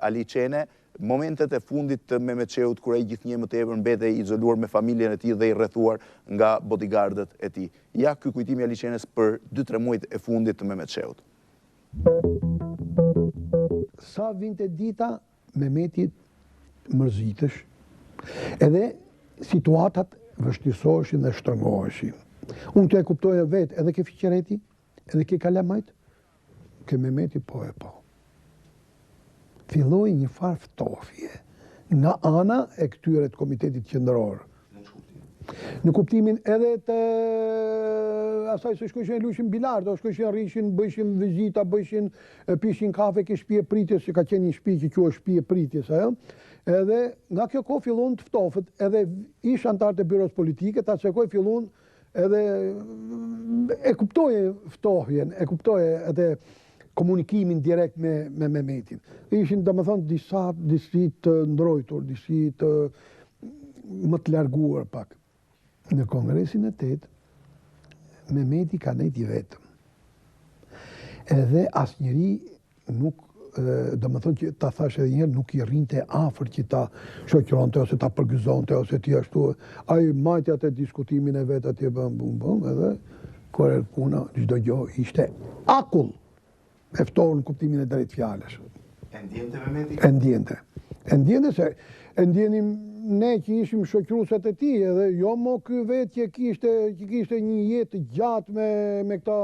Ali Çene, momentet e fundit të Mehmet Shehut, kur ai gjithnjë më tepër mbetej izoluar me familjen e tij dhe i rrethuar nga bodyguardët e tij. Ja ky kujtimi i Ali Çenës për 2-3 muajt e fundit të Mehmet Shehut. Sa vinte dita, Mehmeti mërzitesh, edhe situatat vështirësoheshin dhe shtrëngoheshin. Unë të e kuptoja vetë, edhe ke Fiqereti, edhe ke Kalamajt, ke Mehmeti po e po. Filloi një farë ftofje nga ana e këtyre të Komitetit Qendror. Në kuptimin edhe të asaj se shkojshin luajshin bilard, o shkojshin rrishin, bëjshin vizita, pishin kafe ke shtëpi e pritjes, që ka qenë një shtëpi që quhet shtëpi e pritjes, ajo. Edhe nga kjo kohë fillon të ftofet, edhe ish antar të byros politike, ta shekoj fillon edhe e kuptoje ftohjen, e kuptoje edhe komunikimin direkt me Mehmetin. Ishin, domethënë, disi të ndrojtur, disi të më të larguar pak. Në Kongresin e 8, Mehmeti ka nejt i vetëm. Edhe asnjëri nuk, domethënë që ta thash edhe njerë, nuk i rrinte afër që ta shoqëronte ose ta përgëzonte ose ti ashtu. Ai majti atë diskutimin e vet atje bëm, edhe kur e puna çdo gjë ishte akull. E ftohur në kuptimin e drejtë fjalës. E ndjente Mehmeti? E ndjente. E ndjente se e ndjenim ne që ishim shoqëruset e tij, edhe jo mo ky vetë që kishte një jetë gjatë me këta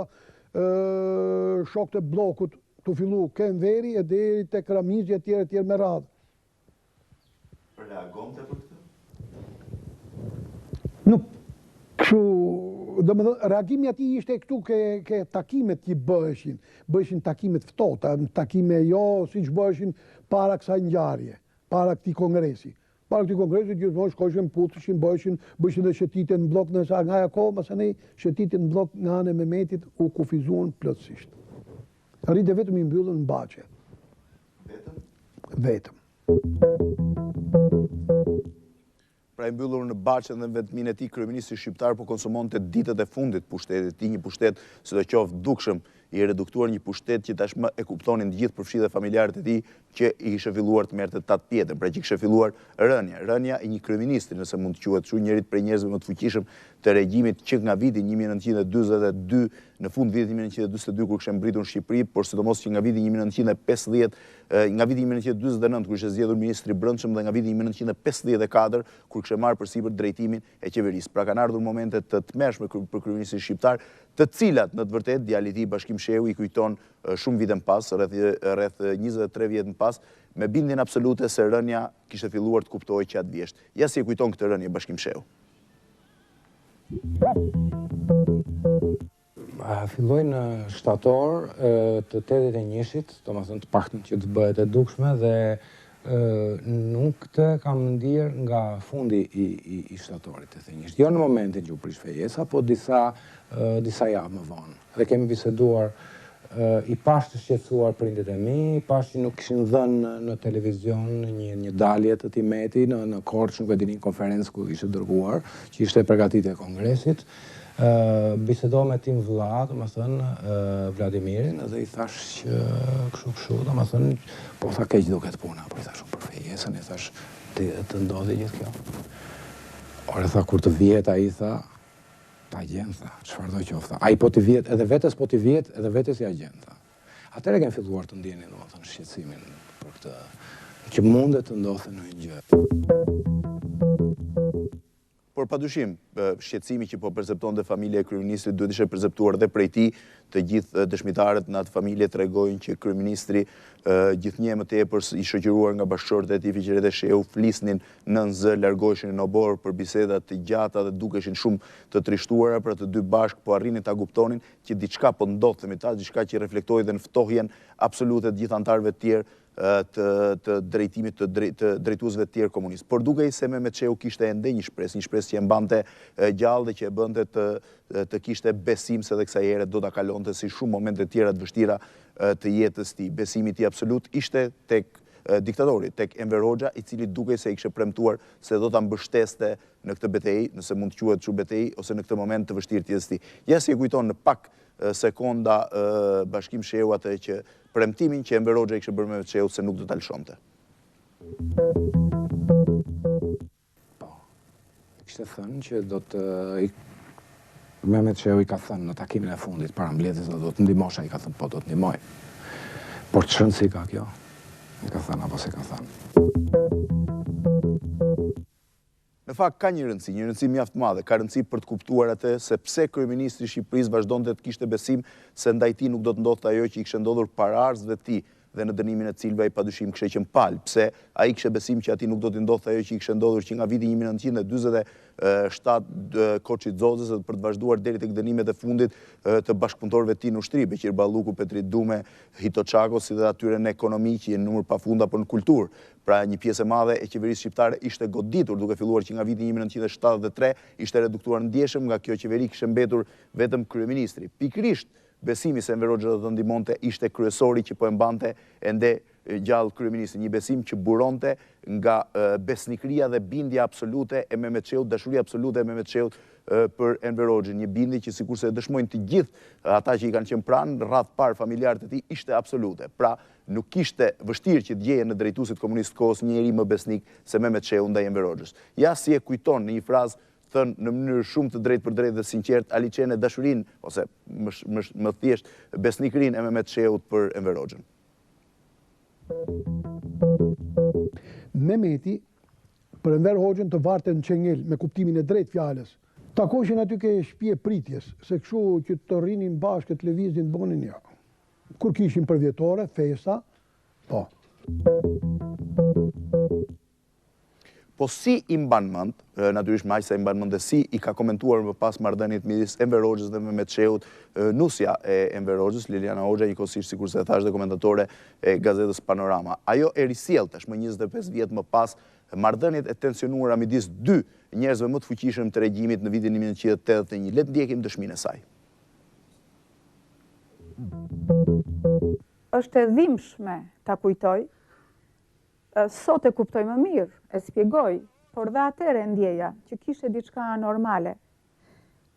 shokët e bllokut, të fillu Enveri e deri tek Ramizja etj me radhë. Reagonte për këtë? Nuk kështu, domethënë reagimi atij ishte këtu ke takimet që bëheshin takimet ftohta, takime jo siç bëheshin para kësaj ngjarje, para këtij kongresi. Para këtij kongresi gjithmonë shkojshin putëshin, bëheshin dhe shëtitje në blok, nësa nga ajo kohë masanej shëtitje në blok nga anë e Mehmetit u kufizuan plotësisht. Rritë vetëm i mbyllën në Baçe. Vetëm? Vetëm. Pra i mbyllur në Baçe dhe në vetëmin e tij, kryeministri shqiptar po konsumonte ditët e fundit pushtetit e tij, një pushtet sidoqoftë dukshëm, i reduktuar, një pushtet që tashmë e kuptonin të gjithë përfshi dhe familjarët e tij që i kishte filluar të merrte tat pjetën, pra që kishte filluar rënja e një kryeministri, nëse mund të quhet kështu, njërit prej njerëzve më të fuqishëm të regjimit që nga viti 1942 në fund vitit 1942 kur kishte mbritur në Shqipëri, por sidomos që nga viti 1950, nga viti 1949 kur ishte zgjedhur ministri i brendshëm dhe nga viti 1954 kur kishte marrë përsipër drejtimin e qeverisë. Pra kanë ardhur momente të tmerrshme për kryeministin shqiptar, të cilat në të vërtetë djali i tij Bashkim Shehu i kujton shumë vite më pas, rreth 23 vjet më pas, me bindjen absolute se rënja kishte filluar të kuptojë qatë vjesht. Ja si e kujton këtë rënje Bashkim Shehu. Filloj në shtator të 81-shit, domethënë të paktën që të bëhet e dukshme dhe nuk të kam ndier nga fundi i shtatorit të 81-shit. Jo në momentin që u prish fejesa, po disa javë më vonë. Dhe kemi biseduar, i pash të shqetësuar prindit e mi, i pash që nuk kishin dhënë në televizion një dalje të Timeti në Korçë, nuk e dini një konferencë ku ishte dërguar, që ishte përgatitje e Kongresit. Bisedova me tim vëlla, domethënë Vladimirin, dhe i thash që kështu, domethënë, po tha keq duket puna, po i thash për fejesën, i thash të ndodhi gjithë kjo. Ore tha kur të vjet ai tha, ta gjen tha, çfarë do qoftë. Ai po të vjet, edhe vetes po të vjet, edhe vetes ja gjen tha. Atëherë kanë filluar të ndjenin domethënë shqetësimin për këtë që mundet të ndodhte në një gjë. Por padyshim, shqetësimi që po perceptonte familja e kryeministrit duhet ishte perceptuar dhe prej tij. Të gjithë dëshmitarët në atë familje tregojnë që kryeministri gjithnjë më tepër i shoqëruar nga bashkëshortet e tij Fiqeret e Shehu flisnin nën zë, largoheshin në obor për biseda të gjata dhe dukeshin shumë të trishtuara, pra të dy bashk po arrinin ta kuptonin që diçka po ndodhte me ta, diçka që reflektoi dhe në ftohjen absolute të gjithë antarëve të tjerë të drejtimit të drejtuesve të tjerë komunistë. Por dukej se Mehmet Shehut kishte ende një shpresë që e mbante gjallë dhe që e bënte të kishte besim se edhe kësaj here do ta kalonte si shumë momente të tjera të vështira të jetës tij. Besimi i tij absolut ishte tek diktatori, tek Enver Hoxha, i cili dukej se i kishte premtuar se do ta mbështeste në këtë betejë, nëse mund të quhet kështu betejë, ose në këtë moment të vështirë të jetës tij. Ja si e kujton në pak sekonda Bashkim Shehu atë që premtimin që Enver Hoxha i kishte bërë Mehmet Shehut se nuk do ta lëshonte. Po. Kishte thënë që do të Mehmet Shehu i ka thënë në takimin e fundit para mbledhjes do të ndihmosh, ai ka thënë po do të ndihmoj. Por çrëndsi ka kjo? I ka thënë apo se ka thënë? Në fakt ka një rëndësi mjaft madhe, ka rëndësi për të kuptuar atë se pse kryeministri i Shqipërisë vazhdonte të kishte besim se ndaj tij nuk do të ndodhte ajo që i kishte ndodhur para arsëve të tij dhe në dënimin e cilëve ai padyshim kishte qenë palë, pse ai kishte besim që atij nuk do t'i ndodhte ajo që i kishte ndodhur që nga viti 1947 Koçi Xoxes për të vazhduar deri tek dënimet e fundit të bashkëpunëtorëve të tij në ushtri, Beqir Balluku, Petrit Dume, Hito Çako, si dhe atyre në ekonomi që janë numër pafund apo në kulturë. Pra një pjesë e madhe e qeverisë shqiptare ishte goditur, duke filluar që nga viti 1973 ishte reduktuar ndjeshëm nga kjo qeveri kishte mbetur vetëm kryeministri. Pikërisht besimi se Enver Hoxha do të ndihmonte ishte kryesori që po e mbante ende gjallë kryeministri, një besim që buronte nga besnikëria dhe bindja absolute e Mehmet Shehut, dashuria absolute e Mehmet Shehut për Enver Hoxhën, një bindje që sikurse e dëshmojnë të gjithë ata që i kanë qenë pranë rreth parë familjarët e tij ishte absolute. Pra nuk kishte vështirë që të gjejë në drejtuesit komunistë të kohës një njeri më besnik se Mehmet Shehut ndaj Enver Hoxhës. Ja si e kujton në një frazë thënë në mënyrë shumë të drejtë për drejtë dhe sinqert aliqen e dashurinë ose më thjesht besnikërinë e Mehmet Shehut për Enver Hoxhën. Mehmeti për Enver Hoxhën të varte në qengel me kuptimin e drejtë fjalës. Takoshin aty ke shtëpi e pritjes, se kështu që të rrinin bashkë të lëvizjen bonin ja. Kur kishin për dhjetore, festa, po. Po si i mban mend, natyrisht më aq sa i mban mend dhe si i ka komentuar më pas marrëdhëniet midis Enver Hoxhës dhe Mehmet Shehut, nusja e Enver Hoxhës, Liliana Hoxha, njëkohësisht sikurse e thash dhe komentatore e gazetës Panorama. Ajo e risjell tashmë 25 vjet më pas marrëdhëniet e tensionuara midis dy njerëzve më të fuqishëm të regjimit në vitin 1981. Le të ndjekim dëshminë e saj. Është e dhimbshme ta kujtoj. Sot e kuptoj më mirë, e spjegoj, por dhe atëre ndjeja që kishte diçka anormale.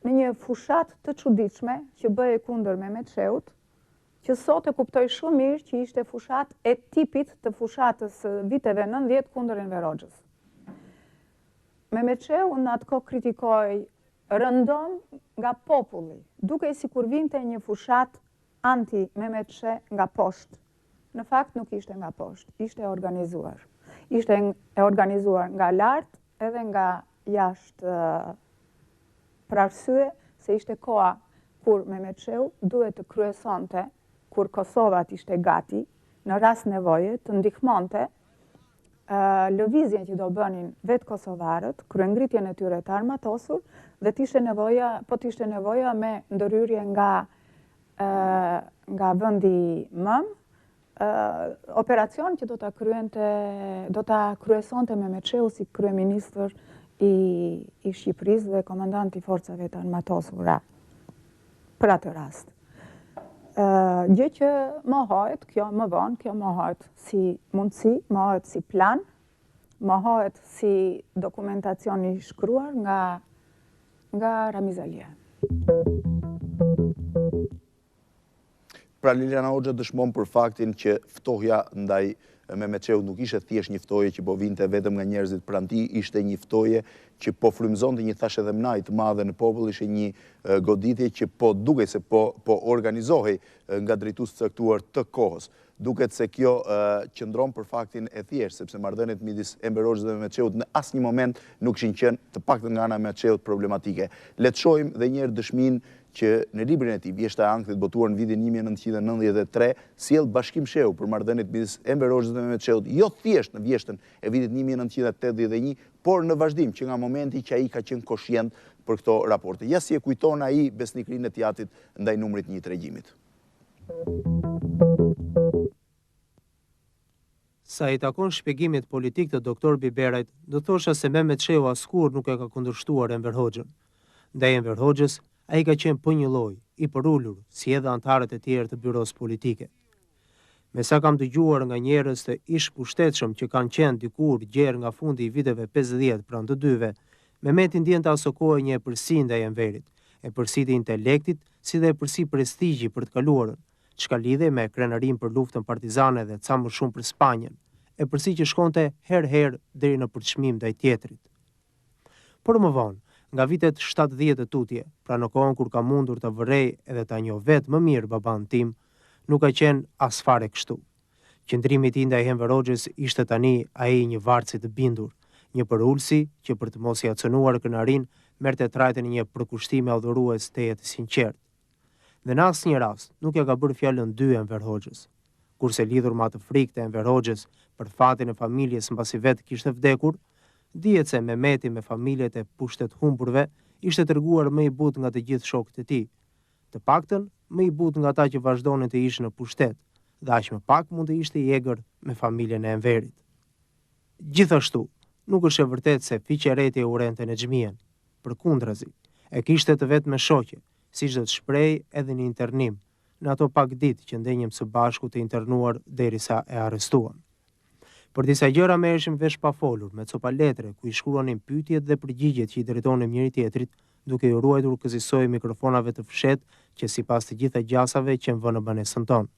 Në një fushat të çuditshme që bëhej kundër Mehmet Shehut, që sot e kuptoj shumë mirë që ishte fushat e tipit të fushatës viteve 90 kundër Enver Hoxhës. Mehmet Shehu në atë kohë kritikoi rëndën nga populli, duke sikur vinte një fushat anti-Mehmet Sheh nga poshtë. Në fakt nuk ishte nga poshtë, ishte organizuar. Ishte e organizuar nga lartë edhe nga jashtë për arsye se ishte koha kur Mehmet Shehu duhet të kryesonte, kur Kosova ishte gati, në rast nevoje të ndihmonte lëvizjen që do bënin vetë kosovarët, kryengritjen e tyre të armatosur, dhe t'ishte nevoja me ndërhyrje nga vendi mëm, operacion që do ta kryesonte Mehmet Shehu si kryeministër i Shqipërisë dhe komandant i forcave të armatosura për atë rast. Gjë që mohohet, më vonë, kjo mohohet si mundësi, mohohet si plan, mohohet si dokumentacion i shkruar nga Ramiz Alia. Pra Liliana Hoxha dëshmon për faktin që ftohja ndaj Mehmet Shehut nuk ishte thjesht një ftoje që po vinte vetëm nga njerëzit pranë tij, ishte një ftoje që po frymëzonte një thashëdhemnaj të madhe në popull, ishte një goditje që po dukej se po organizohej nga drejtues të caktuar të kohës. Duket se kjo qëndron për faktin e thjeshtë, sepse marrëdhëniet midis Enver Hoxhës dhe Mehmet Shehut në asnjë moment nuk kishin qenë, të paktën nga ana e Mehmet Shehut, problematike. Le të shohim edhe një herë dëshminë që në librin e tij Vjeshta e Ankthit botuar në vitin 1993 sjell Bashkim Shehu për marrëdhëniet midis Enver Hoxhës dhe Mehmet Shehut, jo thjesht në vjeshtën e vitit 1981, por në vazhdim që nga momenti që ai ka qenë koshient për këto raporte. Ja si e kujton ai besnikërinë e Tjatit ndaj numrit 1 të regjimit. Sa i takon shpjegimit politik të doktor Biberajt, do thosha se Mehmet Shehu askur nuk e ka kundërshtuar Enver Hoxhën. Ndaj Enver Hoxhës, ai ka qenë po një lloj i përullur, si edhe antarët e tjerë të byros politike. Me sa kam dëgjuar nga njerëz të ish pushtetshëm që kanë qenë dikur gjerë nga fundi i viteve 50 pranë të dyve, Mehmeti ndjente aso kohë një epërsi ndaj Enverit, epërsi të intelektit, si dhe epërsi prestigji për të kaluarën, çka lidhej me krenarin për luftën partizane dhe ca më shumë për Spanjën, epërsi që shkonte herë deri në përçmim ndaj tjetrit. Por më vonë, nga vitet 70 të tutje, pra në kohën kur ka mundur të vërej edhe ta njoh vetë më mirë baban tim, nuk ka qenë as fare kështu. Qëndrimi i tij ndaj Enver Hoxhës ishte tani ai një varësi të bindur, një përullsi që për të mos ia cënuar kënarin merrte trajtën një përkushtimi adhurues teje të sinqert. Dhe në asnjë rast nuk ja ka bërë fjalën dy Enver Hoxhës. kurse lidhur me atë frikë të Enver Hoxhës për fatin e familjes mbasi vetë kishte vdekur, dihet se Mehmeti me familjet e pushtet humburve ishte treguar më i butë nga të gjithë shokët e tij. Të paktën më i butë nga ata që vazhdonin të ishin në pushtet, dhe aq më pak mund të ishte i egër me familjen e Enverit. Gjithashtu, nuk është e vërtetë se fiqereti e urrente në xhmien. Përkundrazi, e kishte të vetë me shoqe, siç do të shprehej edhe në internim, në ato pak ditë që ndenjëm së bashku të internuar derisa e arrestuan. Për disa gjëra merreshim vesh pa folur, me copa letre ku i shkruanin pyetjet dhe përgjigjet që i drejtonin njëri tjetrit, duke i ruajtur kësaj mikrofonave të fshet që sipas të gjitha gjasave që vënë në banesën tonë.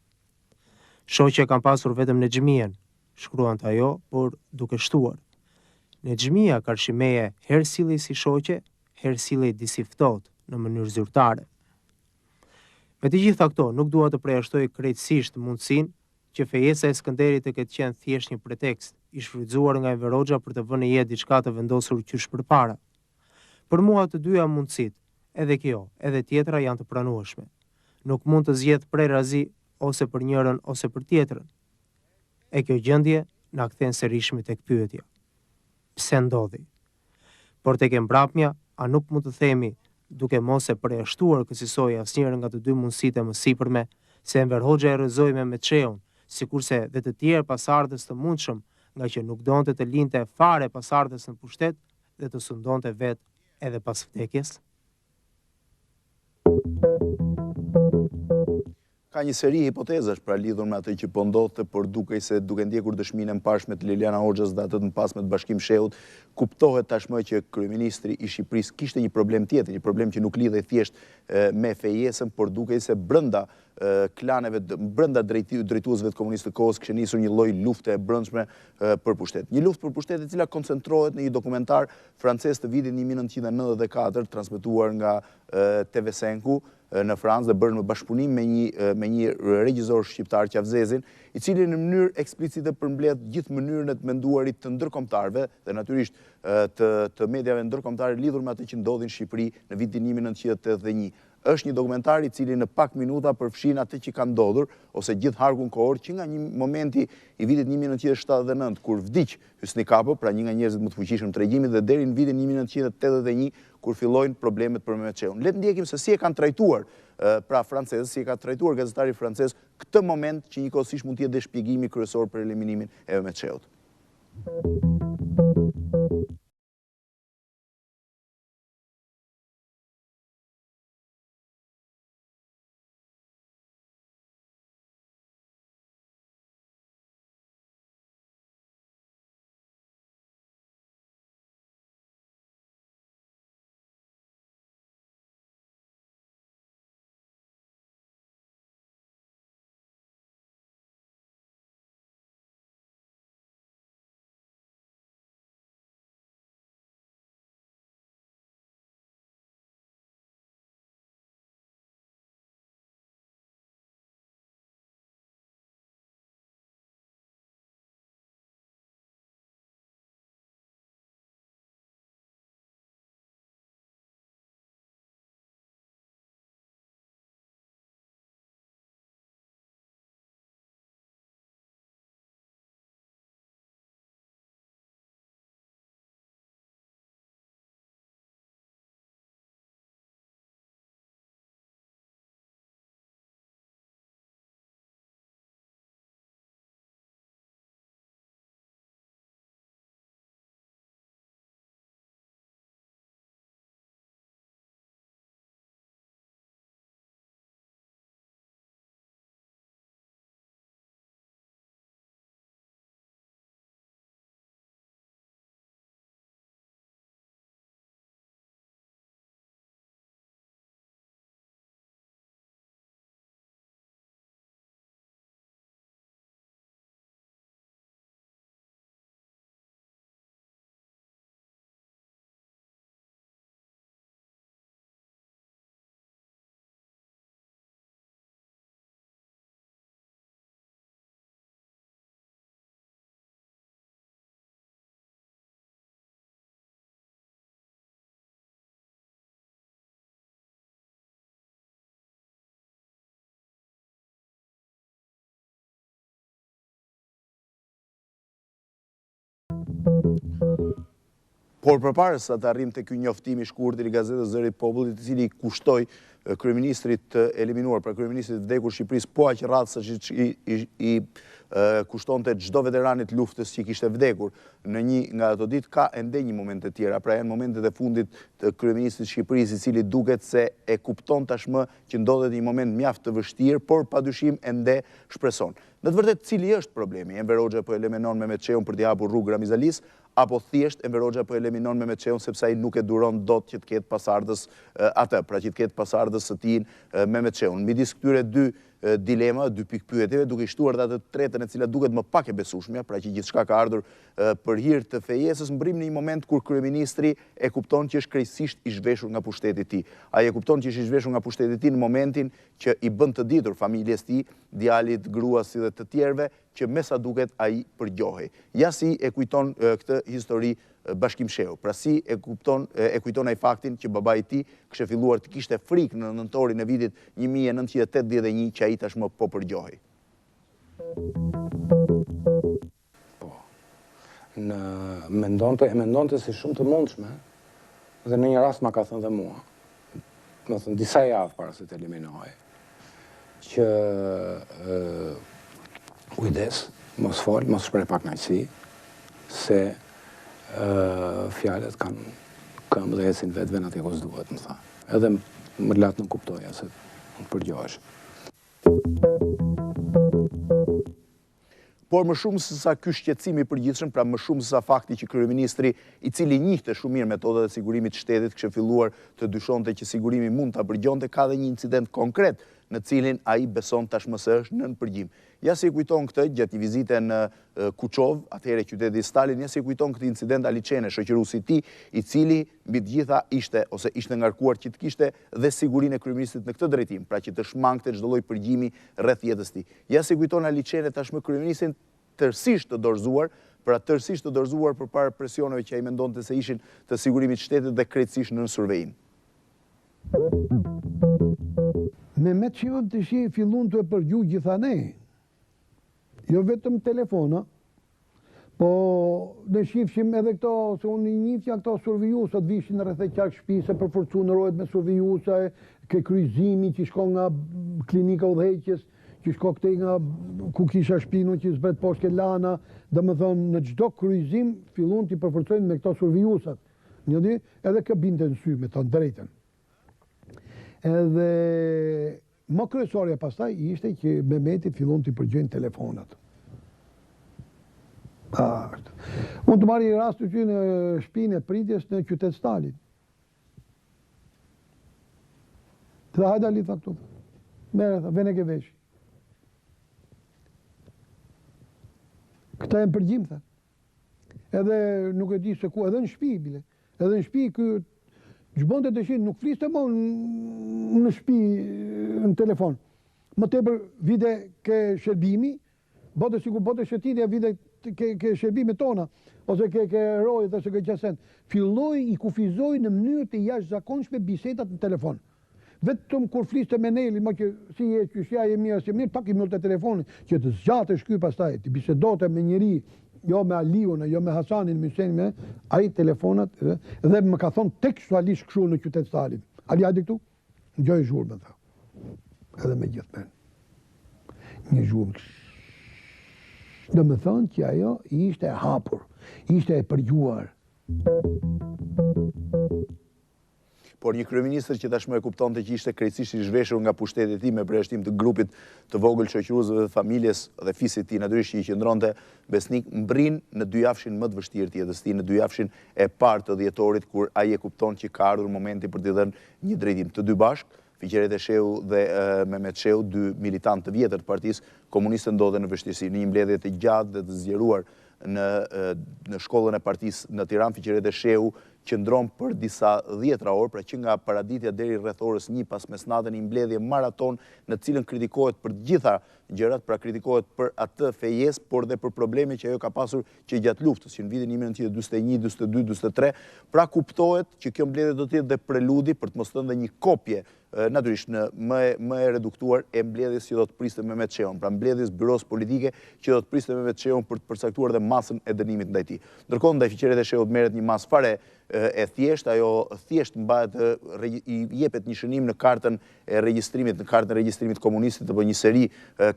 Shoqja kam pasur vetëm në xhmien, shkruan të ajo, por duke shtuar. Në xhmia Karshimeje herë sillej si shoqe, herë sillej disi ftohtë në mënyrë zyrtare. Me të gjitha këto, nuk dua të përjashtoj krejtësisht mundësinë që fejesa e Skënderit të ketë qenë thjesht një pretekst i shfrytzuar nga Enver Hoxha për të vënë në jetë diçka të vendosur qysh përpara. Për mua të dyja mundësitë, edhe kjo, edhe tjetra janë të pranueshme. Nuk mund të zgjedh prerazi ose për njërin ose për tjetrën. E kjo gjendje na kthen sërish tek pyetja. Pse ndodhi? Por tek e mbrapmja, a nuk mund të themi, duke mos e përjashtuar kësaj asnjërin nga të dy mundësitë e mësipërme, se Enver Hoxha e rrëzoi Mehmet Shehun, sikurse dhe të tjerë pasardhës të mundshëm, nga që nuk donte të linte fare pasardhës në pushtet dhe të sundonte vetë edhe pas vdekjes? Ka një seri hipotezash pra lidhur me atë që po ndodhte, por dukej se duke ndjekur dëshminë e mbarshme të Liliana Hoxhës dhe atë të mpasme të Bashkim Shehut, kuptohet tashmë që kryeministri i Shqipërisë kishte një problem tjetër, një problem që nuk lidhej thjesht me fejesën, por dukej se brenda klaneve, brenda drejtuesve të komunistë të kohës kishte nisur një lloj lufte e brendshme për pushtet. Një luftë për pushtet e cila koncentrohet në një dokumentar francez të vitit 1994, transmetuar nga TV5 në Francë dhe bërë në bashkëpunim me një regjizor shqiptar qavzezin, i cili në mënyrë eksplicite përmbledh gjithë mënyrën e të menduarit të ndërkombëtarëve dhe natyrisht të mediave ndërkombëtare lidhur me atë që ndodhi në Shqipëri në vitin 1981. Është një dokumentar i cili në pak minuta përfshin atë që ka ndodhur ose gjithë harkun kohor që nga një momenti i vitit 1979 kur vdiq Hysni Kapo, pra një nga njerëzit më të fuqishëm të regjimit, dhe deri në vitin 1981 kur fillojnë problemet për Mehmet Shehun. Le të ndjekim se si e kanë trajtuar pra francezë, si e ka trajtuar gazetari francez këtë moment që njëkohësisht mund të jetë dhe shpjegimi kryesor për eliminimin e Mehmet Shehut. Por përpara se të arrim te ky njoftim i shkurtër i gazetës Zëri i Popullit, i cili kushtoi kryeministrit të eliminuar, pra kryeministrit të vdekur Shqipërisë, po aq rradh sa i kushtonte çdo veteranit luftës që kishte vdekur në një nga ato ditë. Ka ende një moment të tjera, pra janë momentet e fundit të kryeministit të Shqipërisë, i cili duket se e kupton tashmë që ndodhet një moment mjaft të vështirë, por padyshim ende shpreson. Në të vërtetë, cili është problemi? Enver Hoxha po eliminon Mehmet Shehun për t'i hapur rrugë Ramizalis, apo thjesht Enver Hoxha po eliminon Mehmet Shehun sepse ai nuk e duron dot që të ketë pasardhës atë, pra që të ketë pasardhës së tij Mehmet Shehun. Midis këtyre dy dilema, dy pikpyetjeve, duke i shtuar dhe atë të tretën e cila duket më pak e besueshme, pra që gjithçka ka ardhur për hir të fejesës, mbrim në një moment kur kryeministri e kupton që është krejtësisht i zhveshur nga pushteti i tij. Ai e kupton që është i zhveshur nga pushteti i tij në momentin që i bën të ditur familjes tij, djalit, gruas si dhe të tjerëve, që me sa duket ai përgjohej. Ja si e kujton këtë histori Bashkim Shehu. Pra si e kujton ai faktin që babai i tij kishte filluar të kishte frikë në nëntorin e vitit 1981 që ai tashmë po përgjohej. Po. Mendonte si shumë të mundshme, dhe në një rast ma ka thënë dhe mua, më thënë disa javë para se të eliminohej, që kujdes, mos fol, mos shpreh pakënaqësi, se fjalët kanë këmbë dhe ecin vetën atje ku s'duhet, më tha. Edhe më latë nuk kuptoja se nuk përgjohesh. Por më shumë se sa ky shqetësim i përgjithshëm, pra më shumë se sa fakti që kryeministri, i cili njihte shumë mirë metodat e sigurimit të shtetit, kishte filluar të dyshonte që sigurimi mund ta përgjonte, ka dhe një incident konkret në cilin ai beson tashmë se është nën përgjim. Ja si kujton këtë gjatë një vizite në Kuçov, atëherë qyteti i Stalin, ja si kujton këtë incident Aliçene, shoqëruesi i tij, i cili mbi të gjitha ishte ngarkuar që të kishte dhe sigurinë e kryeministrit në këtë drejtim, pra që të shmangte çdo lloj përgjimi rreth jetës tij. Ja si kujton Aliçene tashmë kryeministrin tërësisht të dorëzuar, pra tërësisht të dorëzuar përpara presioneve që ai mendonte se ishin të sigurimit të shtetit dhe krejtësisht nën survejim. Mehmet Shehut të fillun të e përgju gjithane. Jo vetëm telefona, po ne shifshim edhe këto, se unë i njifja këto survijusat vishin rreth e qark shtëpi, se përforcunohet me survijusa, ke kryqëzimi që shko nga klinika udhëheqjes, që shko këtej nga ku kisha shpinu që zbret poshtë ke lana, dhe më thonë në çdo kryqëzim fillun të i përforcojnë me këto survijusat. Një di, edhe kë binte në sy, me thonë drejten. Edhe më kryesorja pastaj ishte që Mehmeti fillon të i përgjojnë telefonat. Unë të marri rast të që në shtëpinë e pritjes në qytet Stalin. Të hajda li tha këtu. Mere, tha, vene ke vesh. Këta e më përgjim, tha. Edhe nuk e di se ku, edhe në shtëpi, bile. Edhe në shtëpi, gjbonte të shinë, nuk fliste mo në shtëpi, në telefon. Më tepër vide ke shërbimi, bote sikur bote shëtitja vide ke shërbime tona, ose ke rojët, ose ke qasen. Filloj i kufizoj në mënyrë të jashtëzakonshme bisedat në telefon. Vetëm kur fliste me Neli, më që si e qyshja e mirë, si mirë, pak i mërë të telefonin, që të zgjate shky pastaj, të bisedote me njëri, jo me Aliun, jo me Hasanin, me ai telefonat, dhe më ka thonë tekstualisht këshu në qytet Stalin. Ali hajde këtu? Në gjoj zhurë, me tha. Edhe me gjithë men. Një zhurë. Dhe me thonë që ajo ishte e hapur, ishte e përgjuar. Por një kryeministër që tashmë e kuptonte që ishte krejtësisht i zhveshur nga pushteti i tij me përjashtim të grupit të vogël shoqëruesve dhe familjes dhe fisit të tij, natyrisht që i qëndronte besnik, mbrin në dy javshin më të vështirë të jetës tij, në dy javshin e parë të dhjetorit, kur ai e kupton që ka ardhur momenti për t'i dhënë një drejtim të dy bashk. Fiqeret e Shehu dhe Mehmet Shehut, dy militantë të vjetër të Partisë Komuniste, ndodhen në vështirësi. Në një mbledhje të gjatë dhe të zgjeruar në shkollën e Partisë në Tiranë, Fiqeret e Shehu qëndron për disa 10 orë, pra që nga paraditja deri rreth orës 1 pas mesnatën, një mbledhje maraton në cilën kritikohet për të gjitha gjërat, pra kritikohet për atë fejes, por dhe për probleme që ajo ka pasur që gjatë luftës, që në vitin 1941, 42, 43, pra kuptohet që kjo mbledhje do të jetë dhe preludi, për të mos thënë dhe një kopje natyrisht në më e reduktuar e mbledhjes që do të priste Mehmet Shehun, pra mbledhjes byros politike që do të priste Mehmet Shehun për të përcaktuar dhe masën e dënimit ndaj tij. Ndërkohë ndaj fiqeret e Shehut merret një masë fare e thjesht, ajo thjesht mbahet i jepet një shënim në kartën e regjistrimit, në kartën e regjistrimit komunistit, apo një seri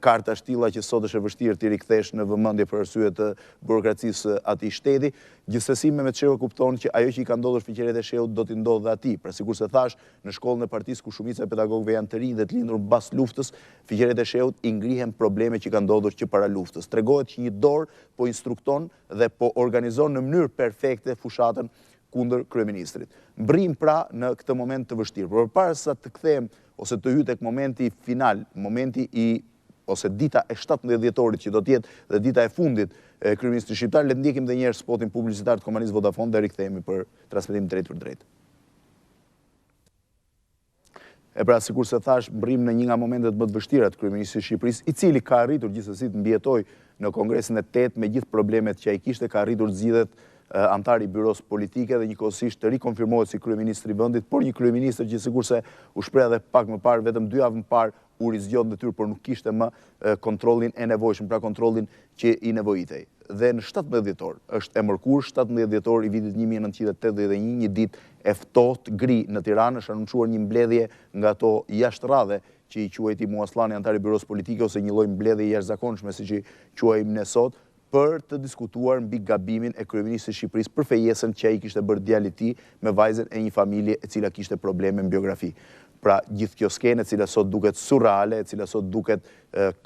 kartash tilla që sot është e vështirë t'i rikthesh në vëmendje për arsye të burokracisë atij shteti. Gjithsesi Mehmet Shehu kupton që ajo që i ka ndodhur fiqeret e Shehut do t'i ndodhë dhe atij. Pra sikurse thash, në shkollën e partisë ku shumica e pedagogëve janë të rinj dhe të lindur mbas luftës, fiqeret e Shehut i ngrihen probleme që kanë ndodhur që para luftës. Tregohet që një dorë po instrukton dhe po organizon në mënyrë perfekte fushatën kundër kryeministrit. Mbrim pra në këtë moment të vështirë. Por përpara sa të kthehem ose të hyj tek momenti final, momenti ose dita e 17 dhjetorit që do të jetë dhe dita e fundit e kryeministrit shqiptar, le të ndjekim edhe një herë spotin publicitar të kompanisë Vodafone dhe rikthehemi për transmetim drejt për drejt. E pra, sikur se thash, mbrim në një nga momentet më të vështira të kryeministrit të Shqipërisë, i cili ka arritur gjithsesi të mbjetojë në Kongresin e 8 me gjithë problemet që ai kishte, ka arritur të zgjidhet antar i byros politike dhe njëkohësisht të rikonfirmohet si kryeministri i vendit, por një kryeministër që sikurse u shpreh edhe pak më parë, vetëm 2 javë më parë u rizgjon detyrë, por nuk kishte më kontrollin e nevojshëm, pra kontrollin që i nevojitej. Dhe në 17 dhjetor, është e mërkur, 17 dhjetor i vitit 1981, një ditë e ftohtë, gri në Tiranë, është anuncuar një mbledhje nga ato jashtëradhe që i quajti Muaslani antar i byros politike ose një lloj mbledhje jashtëzakonshme siç i quajmë ne sot, për të diskutuar mbi gabimin e kryeministrit të Shqipërisë për fejesën që ai kishte bërë djalit e tij me vajzën e një familje e cila kishte probleme në biografi. Pra gjithë kjo skenë e cila sot duket surreale, e cila sot duket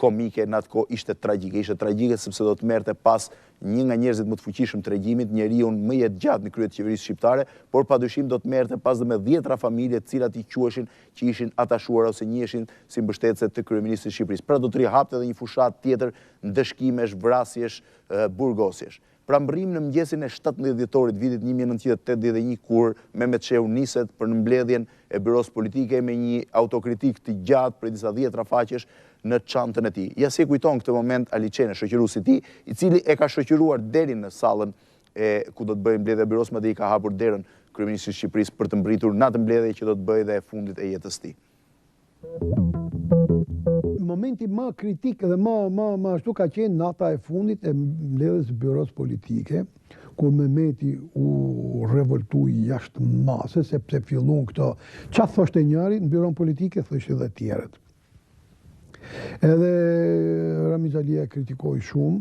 komike, në atë kohë ishte tragjike. Ishte tragjike sepse do të merrte pas një nga njerëzit më të fuqishëm të regjimit, njeriu më i gjatë në krye të qeverisë shqiptare, por padyshim do të merrte pas dhe me 10 familje të cilat i quheshin që ishin atashuara ose njiheshin si mbështetëse të kryeministrit të Shqipërisë. Pra do të rihapte edhe një fushat tjetër ndëshkimesh, vrasjesh, burgosjesh. Pra mbrim në mëngjesin e 17 dhjetorit vitit 1981 kur Mehmet Shehu niset për në mbledhjen e byros politike me një autokritik të gjatë për disa 10 faqesh në çantën e tij. Ja si e kujton këtë moment Aliçene, shoqëruesi i tij, i cili e ka shoqëruar deri në sallën ku do të bëjë mbledhja e byros, madje i ka hapur derën kryeministrit të Shqipërisë për të mbritur në atë mbledhje që do të bëjë dhe e fundit e jetës së tij. Momenti më kritik dhe më ashtu ka qenë nata e fundit e mbledhjes byros politike, kur Mehmeti u revoltui jashtë mase, sepse fillon këto. Çfarë thoshte njëri në byron politike, thoshte edhe tjerët. Edhe Ramiz Alia kritikoi shumë,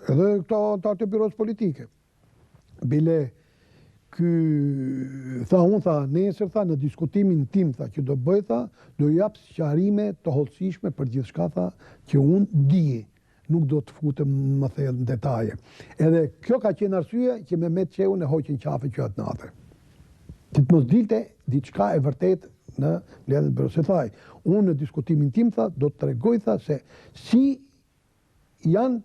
edhe këto antarë të byros politike. Bile unë tha, nesër tha, në diskutimin tim tha, që do bëj tha, do jap sqarime të hollësishme për gjithçka tha që unë di, nuk do të futem më thellë në detaje. Edhe kjo ka qenë arsye që Mehmet Shehun e hoqën qafe që atë natë. Që të mos dilte diçka e vërtet në mbledhjen e byros. Se thaj, unë në diskutimin tim tha, do të tregoj tha se si janë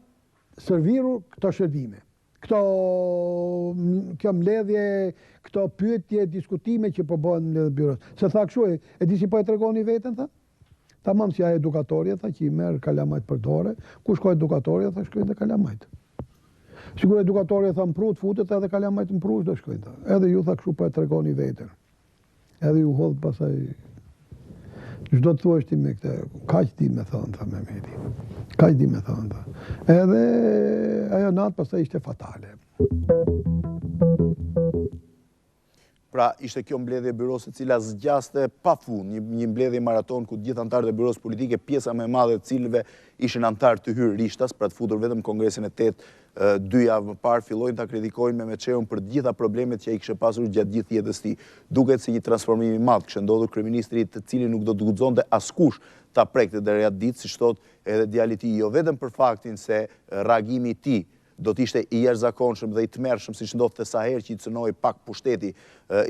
servirur këto shërbime. Kjo mbledhje, këto pyetje, diskutime që po bëhen në mbledhjen e byros. Se tha kështu, e di si po e tregoni veten tha? Tamam si ajo edukatorja tha që i merr kalamajt për dorë, ku shkoi edukatorja tha shkojnë te kalamajt. Sigur edukatorja tha mpru të futet edhe kalamajt mpru do shkojnë tha. Edhe ju tha kështu po e tregoni veten. Edhe ju hodh pasaj çdo të thuash ti me këtë, kaq di me thënë tha Mehmeti. Kaq di me thënë tha. Edhe ajo natë pastaj ishte fatale. Pra ishte kjo mbledhje e byros e cila zgjaste pafund, një mbledhje maraton ku gjithë antarët e byros politike, pjesa më e madhe të cilëve ishin antarë të hyrë rishtas, pra të futur vetëm Kongresin e 8 2 javë më parë, fillojnë ta kritikojnë Mehmet Shehun për të gjitha problemet që ai kishte pasur gjatë gjithë jetës së tij. Duket si një transformim i madh kishte ndodhur kryeministrit, të cilin nuk do të guxonte askush ta prekte deri atë ditë, siç thotë edhe djali i tij, jo vetëm për faktin se reagimi i tij do të ishte i jashtëzakonshëm dhe i tmerrshëm, siç ndodhte sa herë që i cënoi pak pushteti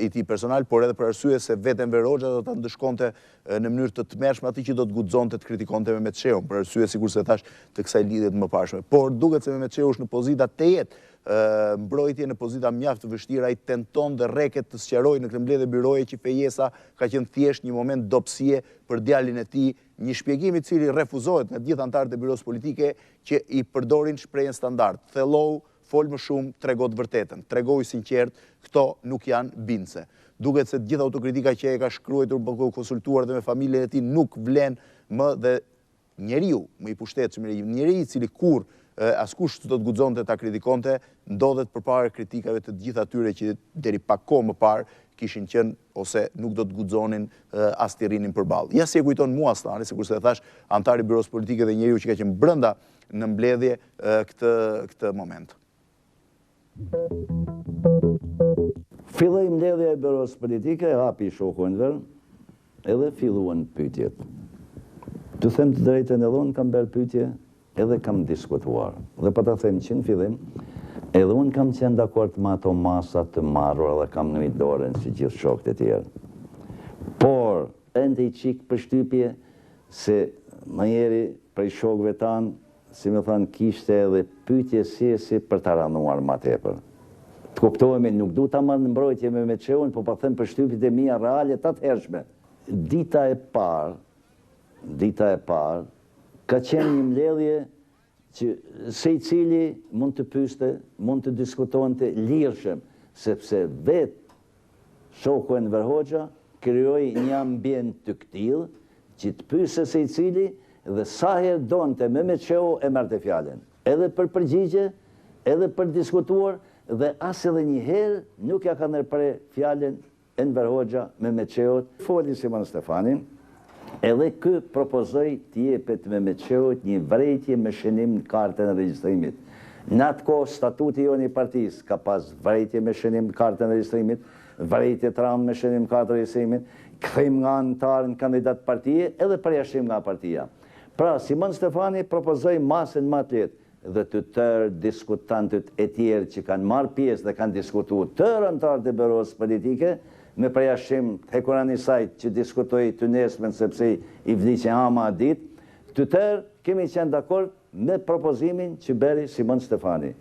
i tij personal, por edhe për arsye se vetë Enver Hoxha do ta ndëshkonte në mënyrë të tmerrshme atë që do të guxonte të kritikonte Mehmet Shehun, për arsye sikurse thash të kësaj lidhje të mëparshme. Por duket se Mehmet Shehu është në pozita të jetë mbrojtje në pozita mjaft të vështira, ai tenton dhe rreket të sqarojë në këtë mbledhje byroje që fejesa ka qenë thjesht një moment dobësie për djalin e tij, një shpjegim i cili refuzohet nga gjithë antarët e byros politike që i përdorin shprehjen standard. Thellow, fol më shumë, trego të vërtetën, tregoj sinqert, këto nuk janë bindse. Duket se gjitha autokritika që e ka shkruar, konsultuar dhe me familjen e tij nuk vlen më dhe njeriu më i pushtetshëm, njeriu i cili kur askush do të guxonte ta kritikonte, ndodhet përpara kritikave të gjithë atyre që deri pak kohë më parë kishin qenë ose nuk do të guxonin as të rrinin përballë. Ja si e kujton mua Astani, sikurse e thash, antari i Byros Politike dhe njeriu që ka qenë brenda në mbledhje këtë moment. Filloi mbledhja e Byros Politike, hapi shoku Enver, edhe filluan pyetjet. Të them të drejtën, edhe unë kam bërë pyetje, edhe kam diskutuar. Dhe po ta them që në fillim, edhe unë kam qenë dakord me ato masa të marrura dhe kam ngrit dorën si gjithë shokët e tjerë. Por, ende i çik përshtypje se më njeri prej shokëve tanë, si më thënë, kishte edhe pyetje si për ta ranuar më tepër. Të kuptohemi, nuk du ta marrë në mbrojtje me Mehmet Shehun, po them përshtypjet e mia reale të atëhershme. Dita e parë, ka qenë një mbledhje që se i cili mund të pyeste, mund të diskutonte lirshëm, sepse vetë shoku Enver Hoxha krijoi një ambient të tillë që të pyeste se i cili dhe sa herë donte Mehmet Shehu e merrte fjalën. Edhe për përgjigje, edhe për diskutuar dhe as edhe një herë nuk ja ka ndërprer fjalën Enver Hoxha Mehmet Shehut. Foli Simon Stefanin. Edhe kë propozoi të jepet Mehmet Shehut një vrejtje me shënim në kartën e regjistrimit. Në atë kohë statuti jonë i partisë ka pas vrejtje me shënim në kartën e regjistrimit, vrejtje tram me shënim në kartën e regjistrimit, kthim nga anëtar në kandidat partije edhe përjashtim nga partia. Pra, Simon Stefani propozoi masën më të lehtë dhe të tërë diskutantët e tjerë që kanë marrë pjesë dhe kanë diskutuar, tërë anëtarët e Byros Politike, me përjashtim të hekurani sajt që diskutoj të nesmen sepse i vdiqe ama a dit, të tërë kemi qenë dakord me propozimin që beri Simon Stefani.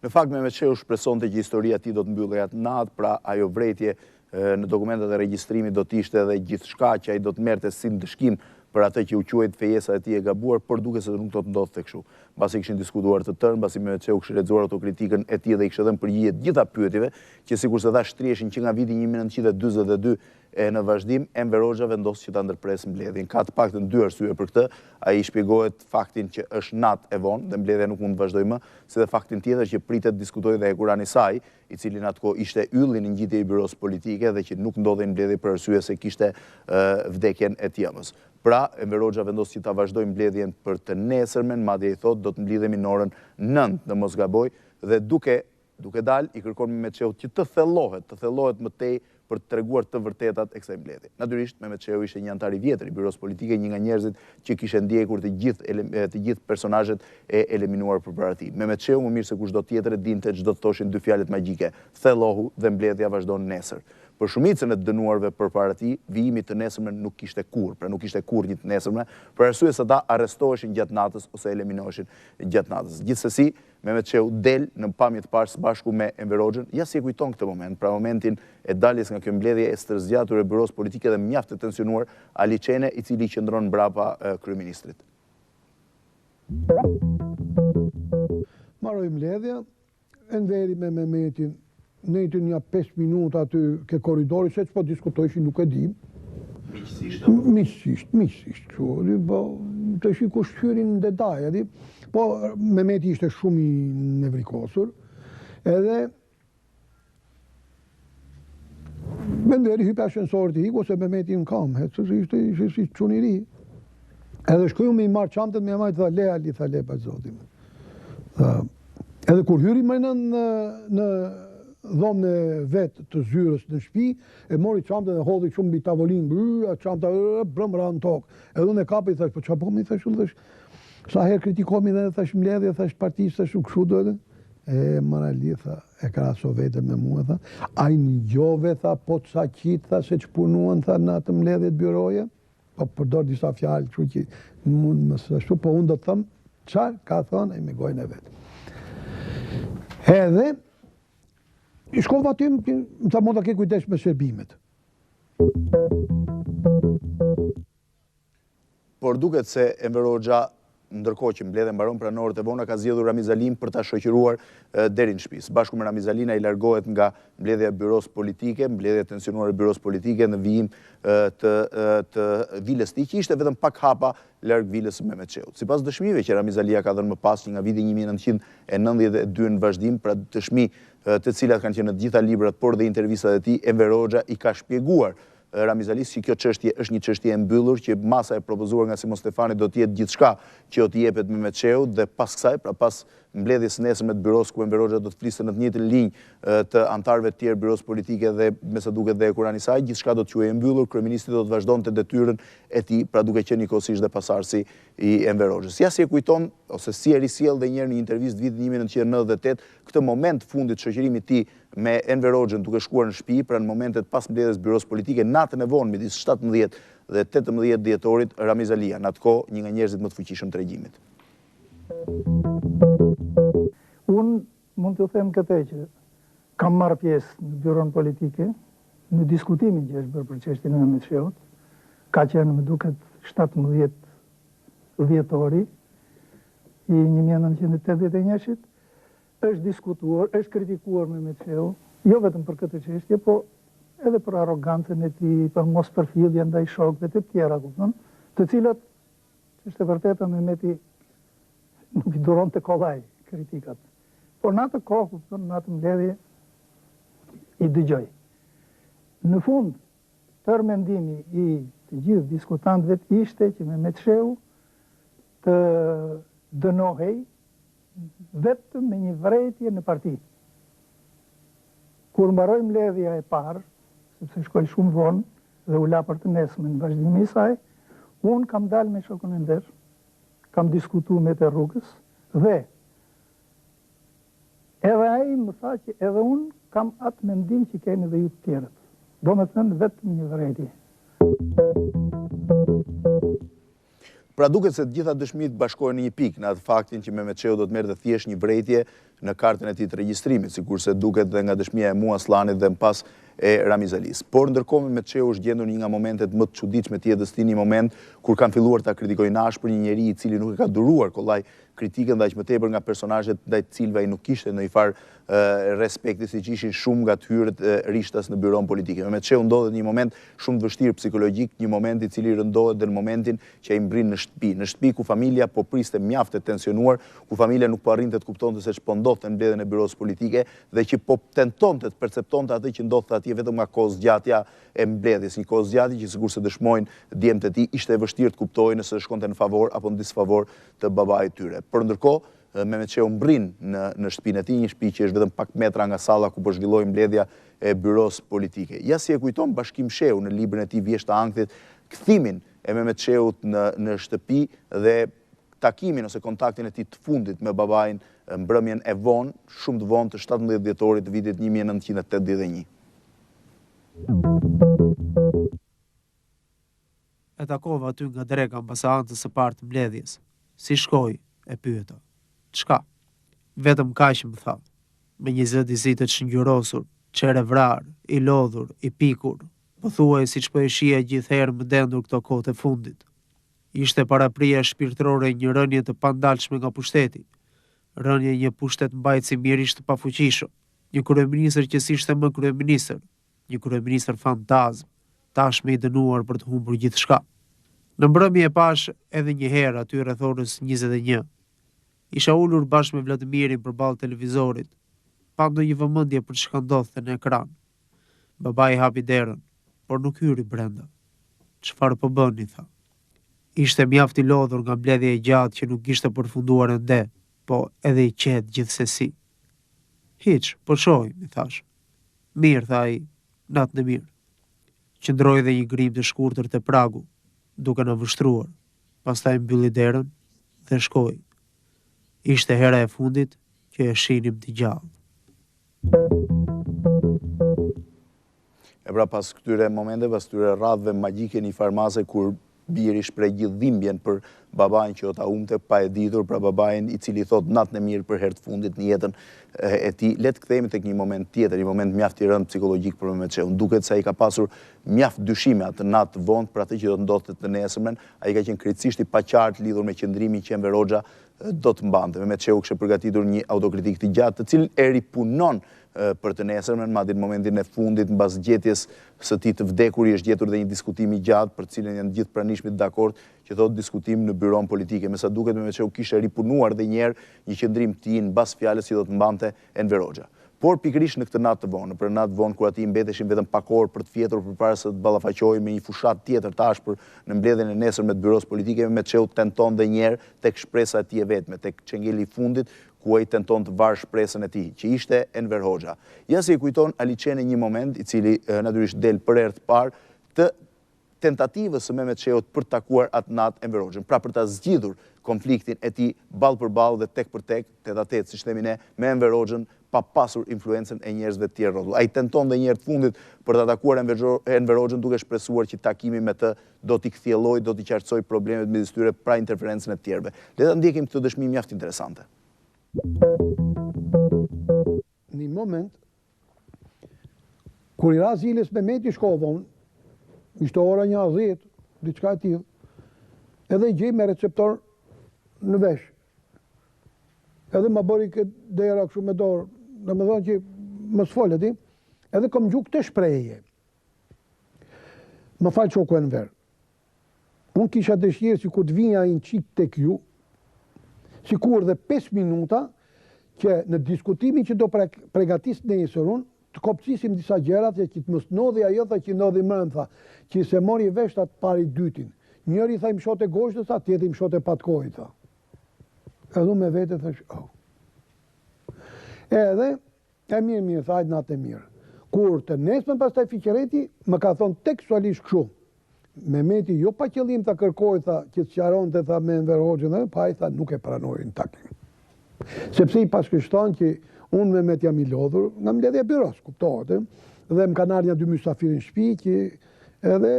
Në fakt, Mehmet Shehu shpresonte që historia e tij do të mbyllej atë natë, pra ajo vrejtje në dokumentet e regjistrimit do të ishte edhe gjithçka që ai do të merrte si ndëshkim për atë që u quajt fejesa e tij e gabuar, por duket se nuk do të ndodhte kështu. Mbasi kishin diskutuar të tërë, mbasi Mehmet Shehu kishte lexuar autokritikën e tij dhe i kishte dhënë përgjigje të gjitha pyetjeve, që sikurse thash shtrieshin që nga viti 1942 e në vazhdim, Enver Hoxha vendos që ta ndërpresë mbledhjen. Ka të paktën dy arsye për këtë. Ai shpjegohet faktin që është natë e vonë dhe mbledhja nuk mund të vazhdojë më, si dhe faktin tjetër që pritet diskutojë dhe hekurani i saj, i cili në atë kohë ishte ylli në ngjitje i Byros Politike dhe që nuk ndodhej mbledhje për arsye se kishte vdekjen e tjemës. Pra, Enver Hoxha vendos që ta vazhdojë mbledhjen për të nesërmen, madje i thotë do të mblidhemi në orën 9 në mos gaboj, dhe duke dalë i kërkon Mehmet Shehut që të thellohet më tej për të treguar të vërtetat e kësaj mbledhje. Natyrisht, Mehmet Shehu ishte një antar i vjetër i Byros Politike, një nga njerëzit që kishte ndjekur të gjithë personazhet e eliminuar përpara tij. Mehmet Shehu më mirë se kushdo tjetër e dinte çdo të thoshin dy fjalët magjike: thellohu dhe mbledhja vazhdon nesër. Për shumicën e të dënuarve përpara tij, vijimi të nesërmen nuk kishte kurrë, pra nuk kishte kurrë një të nesërme, për arsye se ata arrestoheshin gjatë natës ose eliminoheshin gjatë natës. Gjithsesi, Mehmet Shehu del në pamje të parë së bashku me Enver Hoxhën. Ja si e kujton këtë moment, pra momentin e daljes nga kjo mbledhje e stërzgjatur e Byros Politike dhe mjaft të tensionuar Ali Çene, i cili qëndron mbrapa kryeministrit. Marroi mbledhja, Enveri me Mehmetin nejtë një 5 minuta aty ke koridori, se që po diskutojshin nuk e dim. Miqësisht, të shiku shqyrin në dedaj, po Mehmeti ishte shumë i nevrikosur, edhe Enveri hype ashensorit i hiku, se Mehmeti në kam, ishte si quniri. Edhe shkuju me i marë qamtet, me jamajt dhe le Ali, tha le pa zotim. Edhe kur hyri më në dhomën e vetë të zyrës në shtëpi, e mori çantën dhe hodhi shumë mbi tavolinë, çanta brëmbra në tokë. Edhe unë e kapi, thash, po çfarë bëmi, thash, sa herë kritikomi dhe thash mbledhje, thash partisë, thash kështu duhet. Marali, tha, e krahaso vetën me mua, tha, ai ngjove, tha, po ca qit, tha, se çpunuan, tha, në atë mbledhje të byroje, po përdor disa fjalë, kështu që mund më ashtu, po unë do të them çfarë ka thënë ai me gojën e vet. Edhe i shkova aty, më tha mund ta ke kujdes me shërbimet. Por duket se Enver Hoxha ndërkohë që mbledhen mbaron pranorët e vona, ka zgjedhur Ramiz Alin për ta shoqëruar deri në shtëpi. Bashku me Ramiz Alin ai largohet nga mbledhja e byros politike, mbledhja e tensionuar e byros politike në vijim të vilës tij, që ishte vetëm pak hapa larg vilës së Mehmet Shehut. Sipas dëshmive që Ramiz Alia ka dhënë më pas, që nga viti 1992 në vazhdim, pra dëshmi të cilat kanë qenë në të gjitha librat, por dhe intervistat e tij, Enver Hoxha i ka shpjeguar Ramiz Alis që kjo çështje është një çështje e mbyllur, që masa e propozuar nga Simon Stefani do të jetë gjithçka që do t'i jepet Mehmet Shehut, dhe pas kësaj, pra pas mbledhjes nesërme të byros ku Enver Hoxha do të fliste në të njëjtën linjë të antarëve të tjerë byros politike dhe me sa duket dhe e Kurani saj, gjithçka do të quhej e mbyllur, kryeministi do të vazhdonte detyrën e tij, pra duke qenë njëkohësisht dhe pasardhësi i Enver Hoxhës. Ja si e kujton ose si e risjell edhe një herë në intervistë vitin 1998 këtë moment fundit shoqërimit të tij me Enver Hoxhën duke shkuar në shtëpi, pra në momentet pas mbledhjes byros politike, natën e vonë midis 17 dhe 18 dhjetorit, Ramiz Alia, në atë kohë një nga njerëzit më të fuqishëm të regjimit. Unë mund të them këtë që kam marrë pjesë në byron politike, në diskutimin që është bërë për çështjen e Mehmet Shehut, ka qenë më duket 17 dhjetori i 1981-shit, është diskutuar, është kritikuar Mehmet Shehut, jo vetëm për këtë çështje, po edhe për arrogancën e tij, për mosperfillje ndaj shokëve të tjera, kupton, të cilat është e vërtetë Mehmeti nuk i duronte kollaj kritikat. Por në atë kohë, kupton, në atë mbledhje i dëgjoj. Në fund, tërmendimi i të gjithë diskutantëve ishte që Mehmet Shehut të dënohej vetëm me një vërejtje në parti. Kur mbaroi mbledhja e parë, sepse shkoi shumë vonë dhe u la për të nesërmen në vazhdimin e saj, unë kam dalë me shokun e nder, kam diskutuar me të rrugës dhe edhe ai më tha që edhe unë kam atë mendim që keni dhe ju të tjerët. Do me thënë vetëm një vërejtje. Pra duket se të gjitha dëshmit bashkohen në një pikë në atë faktin që Mehmet Shehut do të merrte thjesht një vërejtje në kartën e tij të regjistrimit, sikurse duket dhe nga dëshmia e Mua Aslanit dhe më pas e Ramiz Alis. Por ndërkohë Mehmet Shehut është gjendur një nga momentet më të çuditshme të jetës tij, një moment kur kanë filluar ta kritikojnë ashpër një njeri i cili nuk e ka duruar kollaj kritikën dhe aq më tepër nga personazhet ndaj të cilëve ai nuk kishte ndonjë farë respekti, siç ishin shumë nga të hyrët rishtas në byron politike. Mehmet Shehut ndodhet një moment shumë të vështirë psikologjik, një moment i cili rëndohet dhe në momentin që ai mbrin në shtëpi ku familja po priste mjaft e tensionuar, ku familja nuk po arrinte të kuptonte se ç'po ndodhte në mbledhjen e byros politike dhe që po tentonte të perceptonte atë që ndodhte atje vetëm nga kohëzgjatja e mbledhjes, një kohëzgjatje që sigurisht se dëshmojnë djemtë e tij ishte e vështirë të kuptojnë nëse shkonte në favor apo në disfavor të babait tyre. Por ndërkohë Mehmet Shehut mbrin në shtëpinë e tij, një shtëpi që është vetëm pak metra nga salla ku po zhvilloi mbledhja e byros politike. Ja si e kujton Bashkim Shehu në librin e tij Vjeshta Ankthit kthimin e Mehmet Shehut në shtëpi dhe takimin ose kontaktin e tij të fundit me babain mbrëmjen e vonë, shumë të vonë të 17 dhjetorit të vitit 1981. E takova aty nga dreka ambasadës së parë të mbledhjes. Si shkoi, e pyeta. Çka? Vetëm kaq më tha. Me një zë dizitë të shëngjurosur, çere vrar, i lodhur, i pikur, po thuaj siç po e shija gjithherë më dendur këto kohë të fundit. Ishte paraprija shpirtërore një rënje të pandalshme nga pushteti. Rënje një pushtet mbajtësi mirisht të pafuqishëm, një kryeministër që s'ishte më kryeministër, një kryeministër fantazm, tashmë i dënuar për të humbur gjithçka. Në mbrëmje e pash edhe një herë aty rreth orës 21. Isha ulur bashkë me Vladimirin përballë televizorit, pa ndonjë vëmendje për çka ndodhte në ekran. Babai hapi derën, por nuk hyri brenda. Çfarë po bëni, tha. Ishte mjaft i lodhur nga mbledhja e gjatë që nuk kishte përfunduar ende, po edhe i qetë gjithsesi. Hiç, po shoh, mi thash. Mirë, tha ai, natën e mirë. Qëndroi dhe një grim të shkurtër te pragu, duke na vështruar. Pastaj mbylli derën dhe shkoi. Ishte hera e fundit që e shinim të gjallë. E pra pas këtyre momente, pas këtyre radhëve magjike një farmase kur biri shpreh gjithë dhimbjen për babain që o ta humte pa e ditur, pra babain i cili thot natën e mirë për herë të fundit në jetën e tij. Le të kthehemi tek një moment tjetër, një moment mjaft i rënd psikologjik për Mehmet Shehut. Duket se ai ka pasur mjaft dyshime atë natë vonë për atë që do të ndodhte të nesërmen. Ai ka qenë krejtësisht i paqartë lidhur me qëndrimin që Enver Hoxha do të mbante. Mehmet Shehut kishte përgatitur një autokritik të gjatë, të cilën e ripunon për të nesërmen, madje në momentin e fundit mbas gjetjes së tij të vdekur i është gjetur dhe një diskutim i gjatë për cilën janë gjithë pranishmit dakord që thotë diskutim në byron politike. Me sa duket Mehmet Shehut kishte ripunuar edhe një herë një qëndrim të tij mbas fjalës që do të mbante Enver Hoxha. Por pikërisht në këtë natë të vonë, për natë vonë kur ati mbeteshin vetëm pak orë për të fjetur përpara se të ballafaqohej me një fushat tjetër të ashpër në mbledhjen e nesërme të byros politike, Mehmet Shehut tenton edhe një herë tek shpresa e tij e vetme, tek çengeli i fundit ku ai tenton të varë shpresën e tij, që ishte Enver Hoxha. Ja se i kujton Aliçene një moment i cili natyrisht del për herë të parë të tentativës së Mehmet Shehut për të takuar atë natë Enver Hoxhën, pra për ta zgjidhur konfliktin e tij ballë për ballë dhe tek për tek, tet a tet, siç themi ne, me Enver Hoxhën, pa pasur influencën e njerëzve të tjerë rrotull. Ai tenton dhe një herë të fundit për ta takuar Enver Hoxhën duke shpresuar që takimi me të do t'i kthjellojë, do t'i qartësojë problemet midis tyre pra interferencën e të tjerëve. Le ta ndjekim këtë dëshmi mjaft interesante. Një moment, kur i ra zilës Mehmeti shkovon, ishte ora 10, diçka e tillë, edhe i gjej me receptor në vesh. Edhe ma bëri këtë dera kështu me dorë, dhe me thonë që më s'folë ti, edhe kom gjuk të shpreje. Më falë qoku Enver. Unë kisha dëshirë si kur të vinja i në qitë të kju, si kur dhe 5 minuta, që në diskutimin që do pregatis në njësër unë, të kopcisim disa gjerat që të mos nodhi ajo tha që nodhi mërën, tha, që se mori veshtat pari dytin. Njëri tha im shote goshtës, tha, tjetër im shote patkojit, tha. Edhe me vete thash, oh. Edhe, e mirë, thajt natë e mirë. Kur të nesmen pas taj fiqereti, më ka thonë tekstualisht këshu. Mehmeti jo pa qëllim të kërkoj, tha, që të qaron të tha me Enver Hoxhën, pa i tha nuk e pranojnë takim. Sepse i paskështon që unë Mehmet jam i lodhur, nga mbledhja byros, kuptohet, dhe më kanë ardhur 2 mysafirin shtëpi, që edhe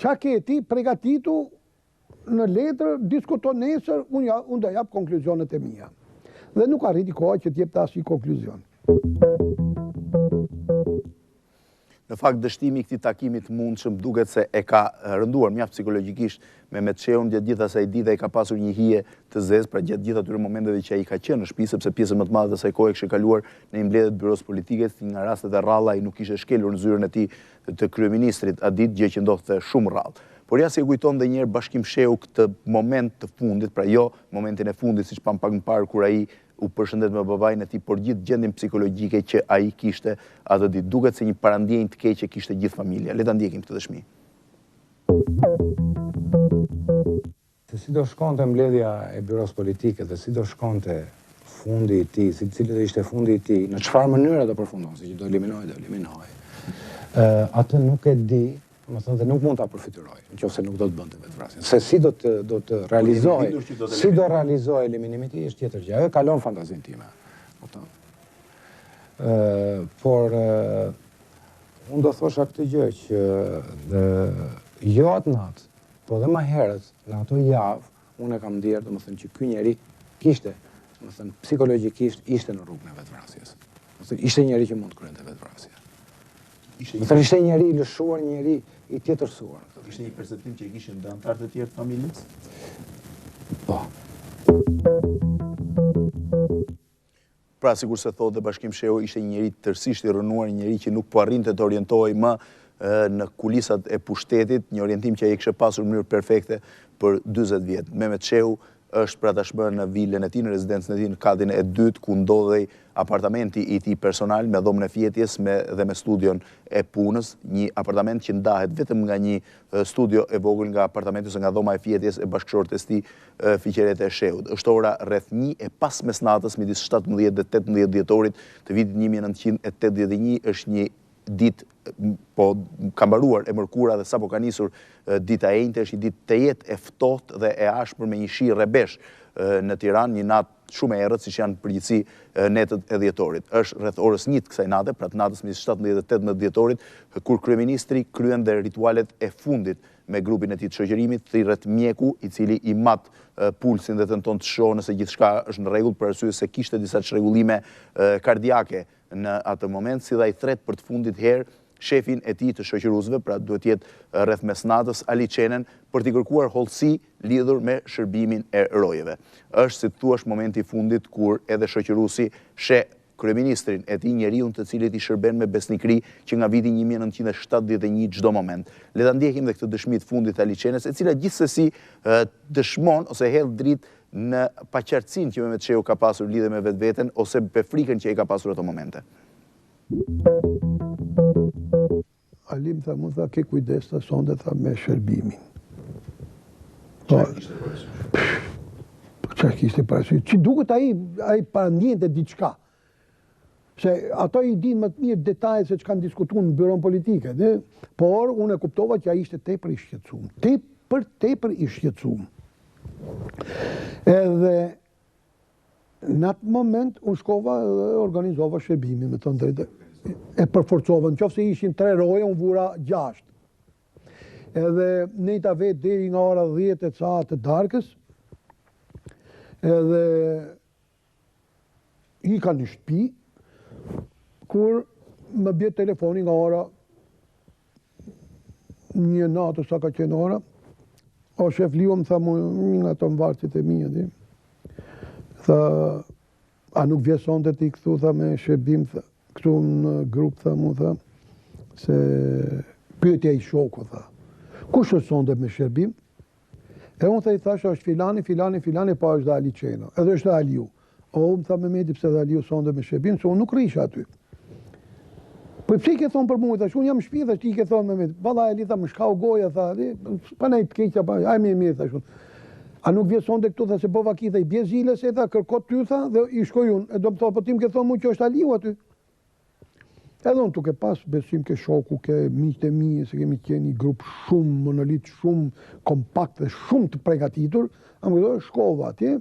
qa keti pregatitu në letër, diskuton nesër, unë do jap konkluzionet e mia. Dhe nuk arriti koha që t'jep të asnjë konkluzion. Në fakt, dështimi i këtij takimi të mundshëm duket se e ka rënduar mjaft psikologjikisht Mehmet Shehun gjatë gjithë asaj dite, ai ka pasur një hije të zezë pra gjatë gjithë atyre momenteve që ai ka qenë në shtëpi, sepse pjesën më të madhe të asaj kohe kishte kaluar në një mbledhje të byros politike, nga rastet e rralla ai nuk kishte shkelur në zyrën e tij të kryeministrit atë ditë, gjë që ndodhte shumë rrallë. Por ja se i kujton dhe njerë Bashkim Shehu këtë moment të fundit, pra jo momentin e fundit siç pam pak më parë kur ai u përshëndet me babain e tij, por gjithë gjendjen psikologjike që ai kishte atë ditë. Duket se një parandjenjë të keqe kishte gjithë familja. Le ta ndjekim këtë dëshmi. Se si do shkonte mbledhja e byros politike dhe si do shkonte fundi i tij, si cili do ishte fundi i tij, në çfarë mënyre do përfundon, se që do eliminoj. Atë nuk e di, më thënë dhe nuk mund ta përfityroj, nëse nuk do të bënte vetvrasjen. Se si do të realizoj, si do realizoj eliminimin e tij është tjetër gjë. Ajo kalon fantazinë time. Kupton? Por unë do thosha këtë gjë që jo atë natë, po dhe më herët në ato javë, unë e kam ndjerë, domethënë që ky njeri kishte, domethënë psikologjikisht ishte në rrugën e vetvrasjes. Domethënë ishte njeri që mund të kryente vetvrasje. Ishte njeri i lëshuar, njeri i tjetërsuar. Ishte një perceptim që i kishin dhe antarët e tjerë të familjes? Po. Pra, sikur se thotë dhe Bashkim Shehu, ishte një njeri tërësisht i rënuar, një njeri që nuk po arrinte të orientohej më në kulisat e pushtetit, një orientim që ai kishte pasur në mënyrë perfekte për 40 vjet. Mehmet Shehu është pra tashmë në vilën e tij, në rezidencën e tij në katin e dytë, ku ndodhej apartamenti i tij personal me dhomën e fjetjes dhe me studion e punës, një apartament që ndahet vetëm nga një studio e vogël nga apartamenti ose nga dhoma e fjetjes e bashkëshortes tij Fiqeret e Shehut. Është ora rreth 1:05 mesnatës midis 17 dhe 18 dhjetorit të vitit 1981, është një ditë po ka mbaruar e mërkura dhe sapo ka nisur dita e njëjtë, është një ditë të jetë e ftohtë dhe e ashpër me një shi rrebesh në Tiranë, një natë shumë e errët, siç janë përgjithësi netët e dhjetorit. Është rreth orës 1 kësaj nate, pra të natës midis 17 dhe 18 dhjetorit, kur kryeministri kryen dhe ritualet e fundit me grupin e tij të shoqërimit, thirret mjeku i cili i mat pulsin dhe tenton të shohë nëse gjithçka është në rregull, për arsye se kishte disa çrregullime kardiake në atë moment, si dhe ai thret për të fundit herë shefin e tij të shoqëruesve, pra duhet jetë rreth mesnatës, Ali Çenen, për t'i kërkuar hollësi lidhur me shërbimin e rojeve. Është, si thua, momenti i fundit kur edhe shoqëruesi sheh kryeministrin e tij, njeriu të cilit i shërben me besnikëri që nga viti 1971 çdo moment. Le ta ndjekim dhe këtë dëshmi të fundit të Ali Çenës, e cila gjithsesi dëshmon ose hedh dritë në paqartësinë që Mehmet Shehut ka pasur lidhe me vetveten ose me frikën që ai ka pasur ato momente. Ali më tha, mu tha, ke kujdes të sonde, tha, me shërbimin. Qa kishte parasysh? Që duket ai parandjente diçka. Se ato i din më të mirë detajet se që kanë diskutuar në byron politike, por unë e kuptova që ai ishte tepër i shqetësuar. Tepër i shqetësuar. Edhe në atë moment unë shkova dhe organizova shërbimin, me të drejtë. E përforcova, në qoftë se ishin 3 roje, unë vura 6. Edhe nejta vetë deri nga ora 10 e ca të darkës, edhe hika në shtëpi, kur më bje telefoni nga ora 1 natë, sa ka qenë ora, o shef Liu më tha, një nga të mvarësit e mija, tha, a nuk vjeson të ti këtu, tha, me shërbim, tha, këtu në grupë, tha, mu, tha, se pyetja i shoku, tha, kush është sonde me shërbim? E unë tha i thasha, është filani, pa është dhe Ali Çena, edhe është dhe Aliu. O, më tha Mehmeti, pse dhe Aliu sonde me shërbim, se unë nuk risha aty. Po pse i ke thonë për mu, thash, unë jam shpi, thash, ti i ke thonë Mehmeti, valla Ali, tha, më shkau goja, tha, pa nej të keqja, aj mirë, thash unë. A nuk vje sonde këtu, tha, se po vaki, tha, i bje zile, se tha, kërkot ty, tha, dhe i shkoj unë. E do më tha, po ti më ke thonë mu që është Aliu aty. Edhe unë tuke pas besim ke shoku, ke miqtë e mi, se kemi qenë një grup shumë monolit, shumë kompakt dhe shumë të pregatitur, a më këto shkova atje,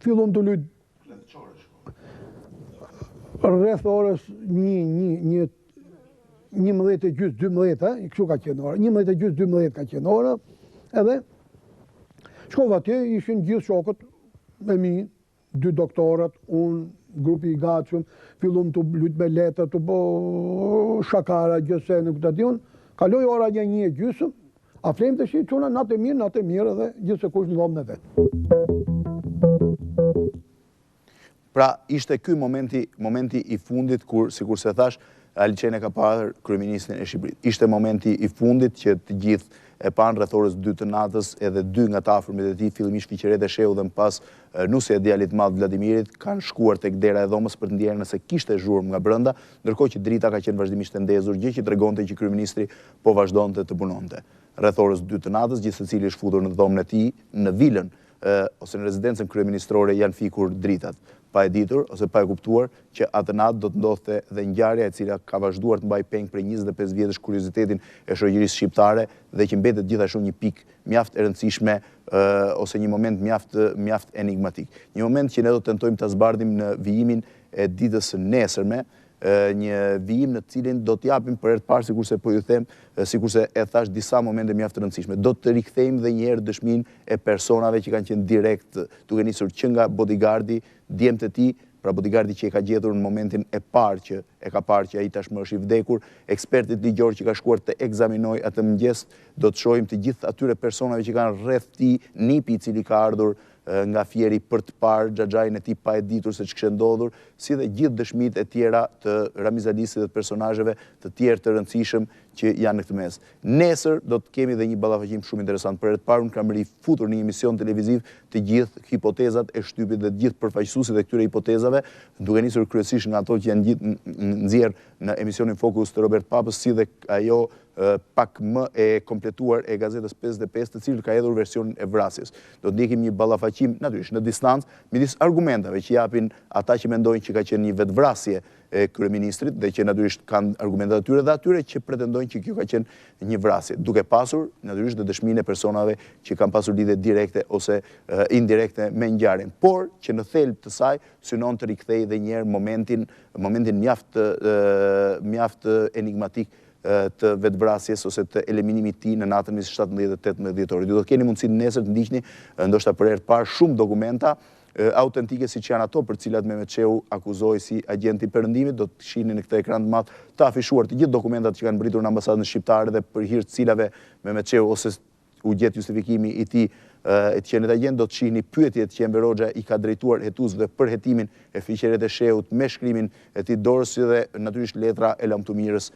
fillon të lujt rreth orës 11:30, kështu ka qenë ora, 11:30 ka qenë ora, edhe shkova atje, ishin gjithë shokët me mi, 2 doktorat, unë, grupi i gatshëm, fillum të lut me letër, të bo shakara, gjëse në këtë ation, kaloj ora 1:30, a flejmë të shi, quna natë e mirë, dhe gjithë se kush në dhomë në vetë. Pra, ishte ky momenti i fundit, kur, sikur se thash, Ali Çena ka parë kryeministrin e Shqipërisë. Ishte momenti i fundit që të gjithë e panë rreth orës 2 të natës, edhe 2 nga të afërmit e tij, fillimisht Fiqeret e Shehut dhe më pas nusja e djalit madh Vladimirit, kanë shkuar tek dera e dhomës për të ndjerë nëse kishte zhurmë nga brenda, ndërkohë që drita ka qenë vazhdimisht e ndezur, gjë që tregonte që kryeministri po vazhdonte të punonte. Rreth orës 2 të natës, gjithë secili është futur në dhomën e tij, në vilën ose në rezidencën kryeministrore janë fikur dritat, pa e ditur ose pa e kuptuar që atë natë do të ndodhte dhe ngjarja e cila ka vazhduar të mbajë peng për 25 vjetësh kuriozitetin e shoqërisë shqiptare dhe që mbetet gjithashtu një pikë mjaft e rëndësishme ose një moment mjaft enigmatik. Një moment që ne do të tentojmë ta zbardhim në vijimin e ditës së nesërme, një vijim në cilin do t'japim për herë të parë, sikurse po ju them, sikurse e thash, disa momente mjaft të rëndësishme. Do të rikthejmë dhe një herë dëshminë e personave që kanë qenë direkt duke nisur që nga bodyguardi, djemtë e tij, pra bodyguardi që e ka gjetur në momentin e parë që ai tashmë është i vdekur, ekspertit ligjor që ka shkuar të ekzaminojë atë mëngjes, do të shohim të gjithë atyre personave që kanë rreth tij, nipi i cili ka ardhur nga Fieri për të parë xhaxhain e tij pa e ditur se ç'kishte ndodhur, si dhe gjithë dëshmitë e tjera të Ramiz Alisit dhe të personazheve të tjerë të rëndësishëm që janë në këtë mes. Nesër do të kemi dhe një ballafaqim shumë interesant. Për herë të parë unë kam rifutur në një emision televiziv të gjithë hipotezat e shtypit dhe të gjithë përfaqësuesit e këtyre hipotezave, duke nisur kryesisht nga ato që janë nxjerr në emisionin Fokus të Robert Papës, si dhe ajo pak më e kompletuar e gazetës 55, të cilët ka hedhur versionin e vrasjes. Do të ndjekim një ballafaqim natyrisht në distancë midis argumentave që japin ata që mendojnë që ka qenë një vetvrasje e kryeministrit dhe që natyrisht kanë argumentat e atyre që pretendojnë që kjo ka qenë një vrasje, duke pasur natyrisht dhe dëshminë e personave që kanë pasur lidhje direkte ose indirekte me ngjarjen, por që në thelb të saj synon të rikthejë edhe një herë momentin mjaft enigmatik të vetvrasjes ose të eliminimit të tij në natën 17-18 dhjetorit. Ju do të keni mundësi nesër të ndiqni ndoshta për herë të parë shumë dokumenta autentike siç janë ato për cilat Mehmet Shehut akuzoi si agenti i perëndimit, do të shihni në këtë ekran të madh të afishuar të gjithë dokumentat që kanë mbritur në ambasadën shqiptare dhe për hir të cilave Mehmet Shehut ose u gjet justifikimi i tij e të qenit agent, do të shihni pyetjet që Enver Hoxha i ka drejtuar hetuesve për hetimin e fiqeret e Shehut me shkrimin e tij dorës si dhe natyrisht letra e lamtumirës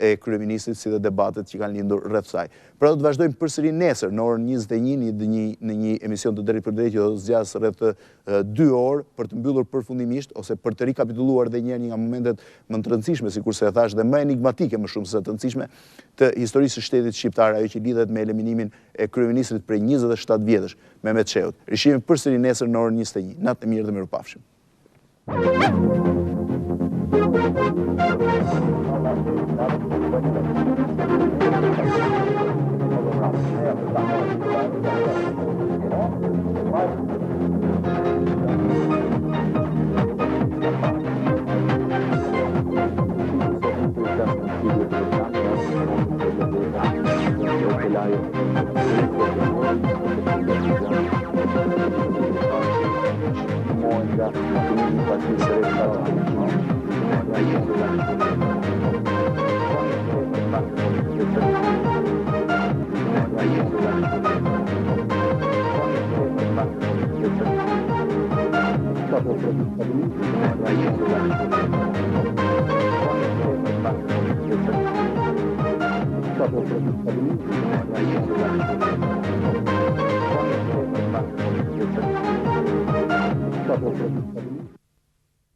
e kryeministrit si dhe debatet që kanë lindur rreth saj. Pra do të vazhdojmë përsëri nesër në orën 21 në një emision të drejtë për drejtë që do të zgjas rreth 2 orë për të mbyllur përfundimisht ose për të rikapitulluar edhe një nga momentet më të rëndësishme, sikurse e thash, dhe më enigmatike më shumë se të rëndësishme të historisë së shtetit shqiptar, ajo që lidhet me eliminimin e kryeministrit prej 27 vjetësh, Mehmet Shehut. Rishihemi përsëri nesër në orën 21. Natë e mirë dhe mirupafshim. Stop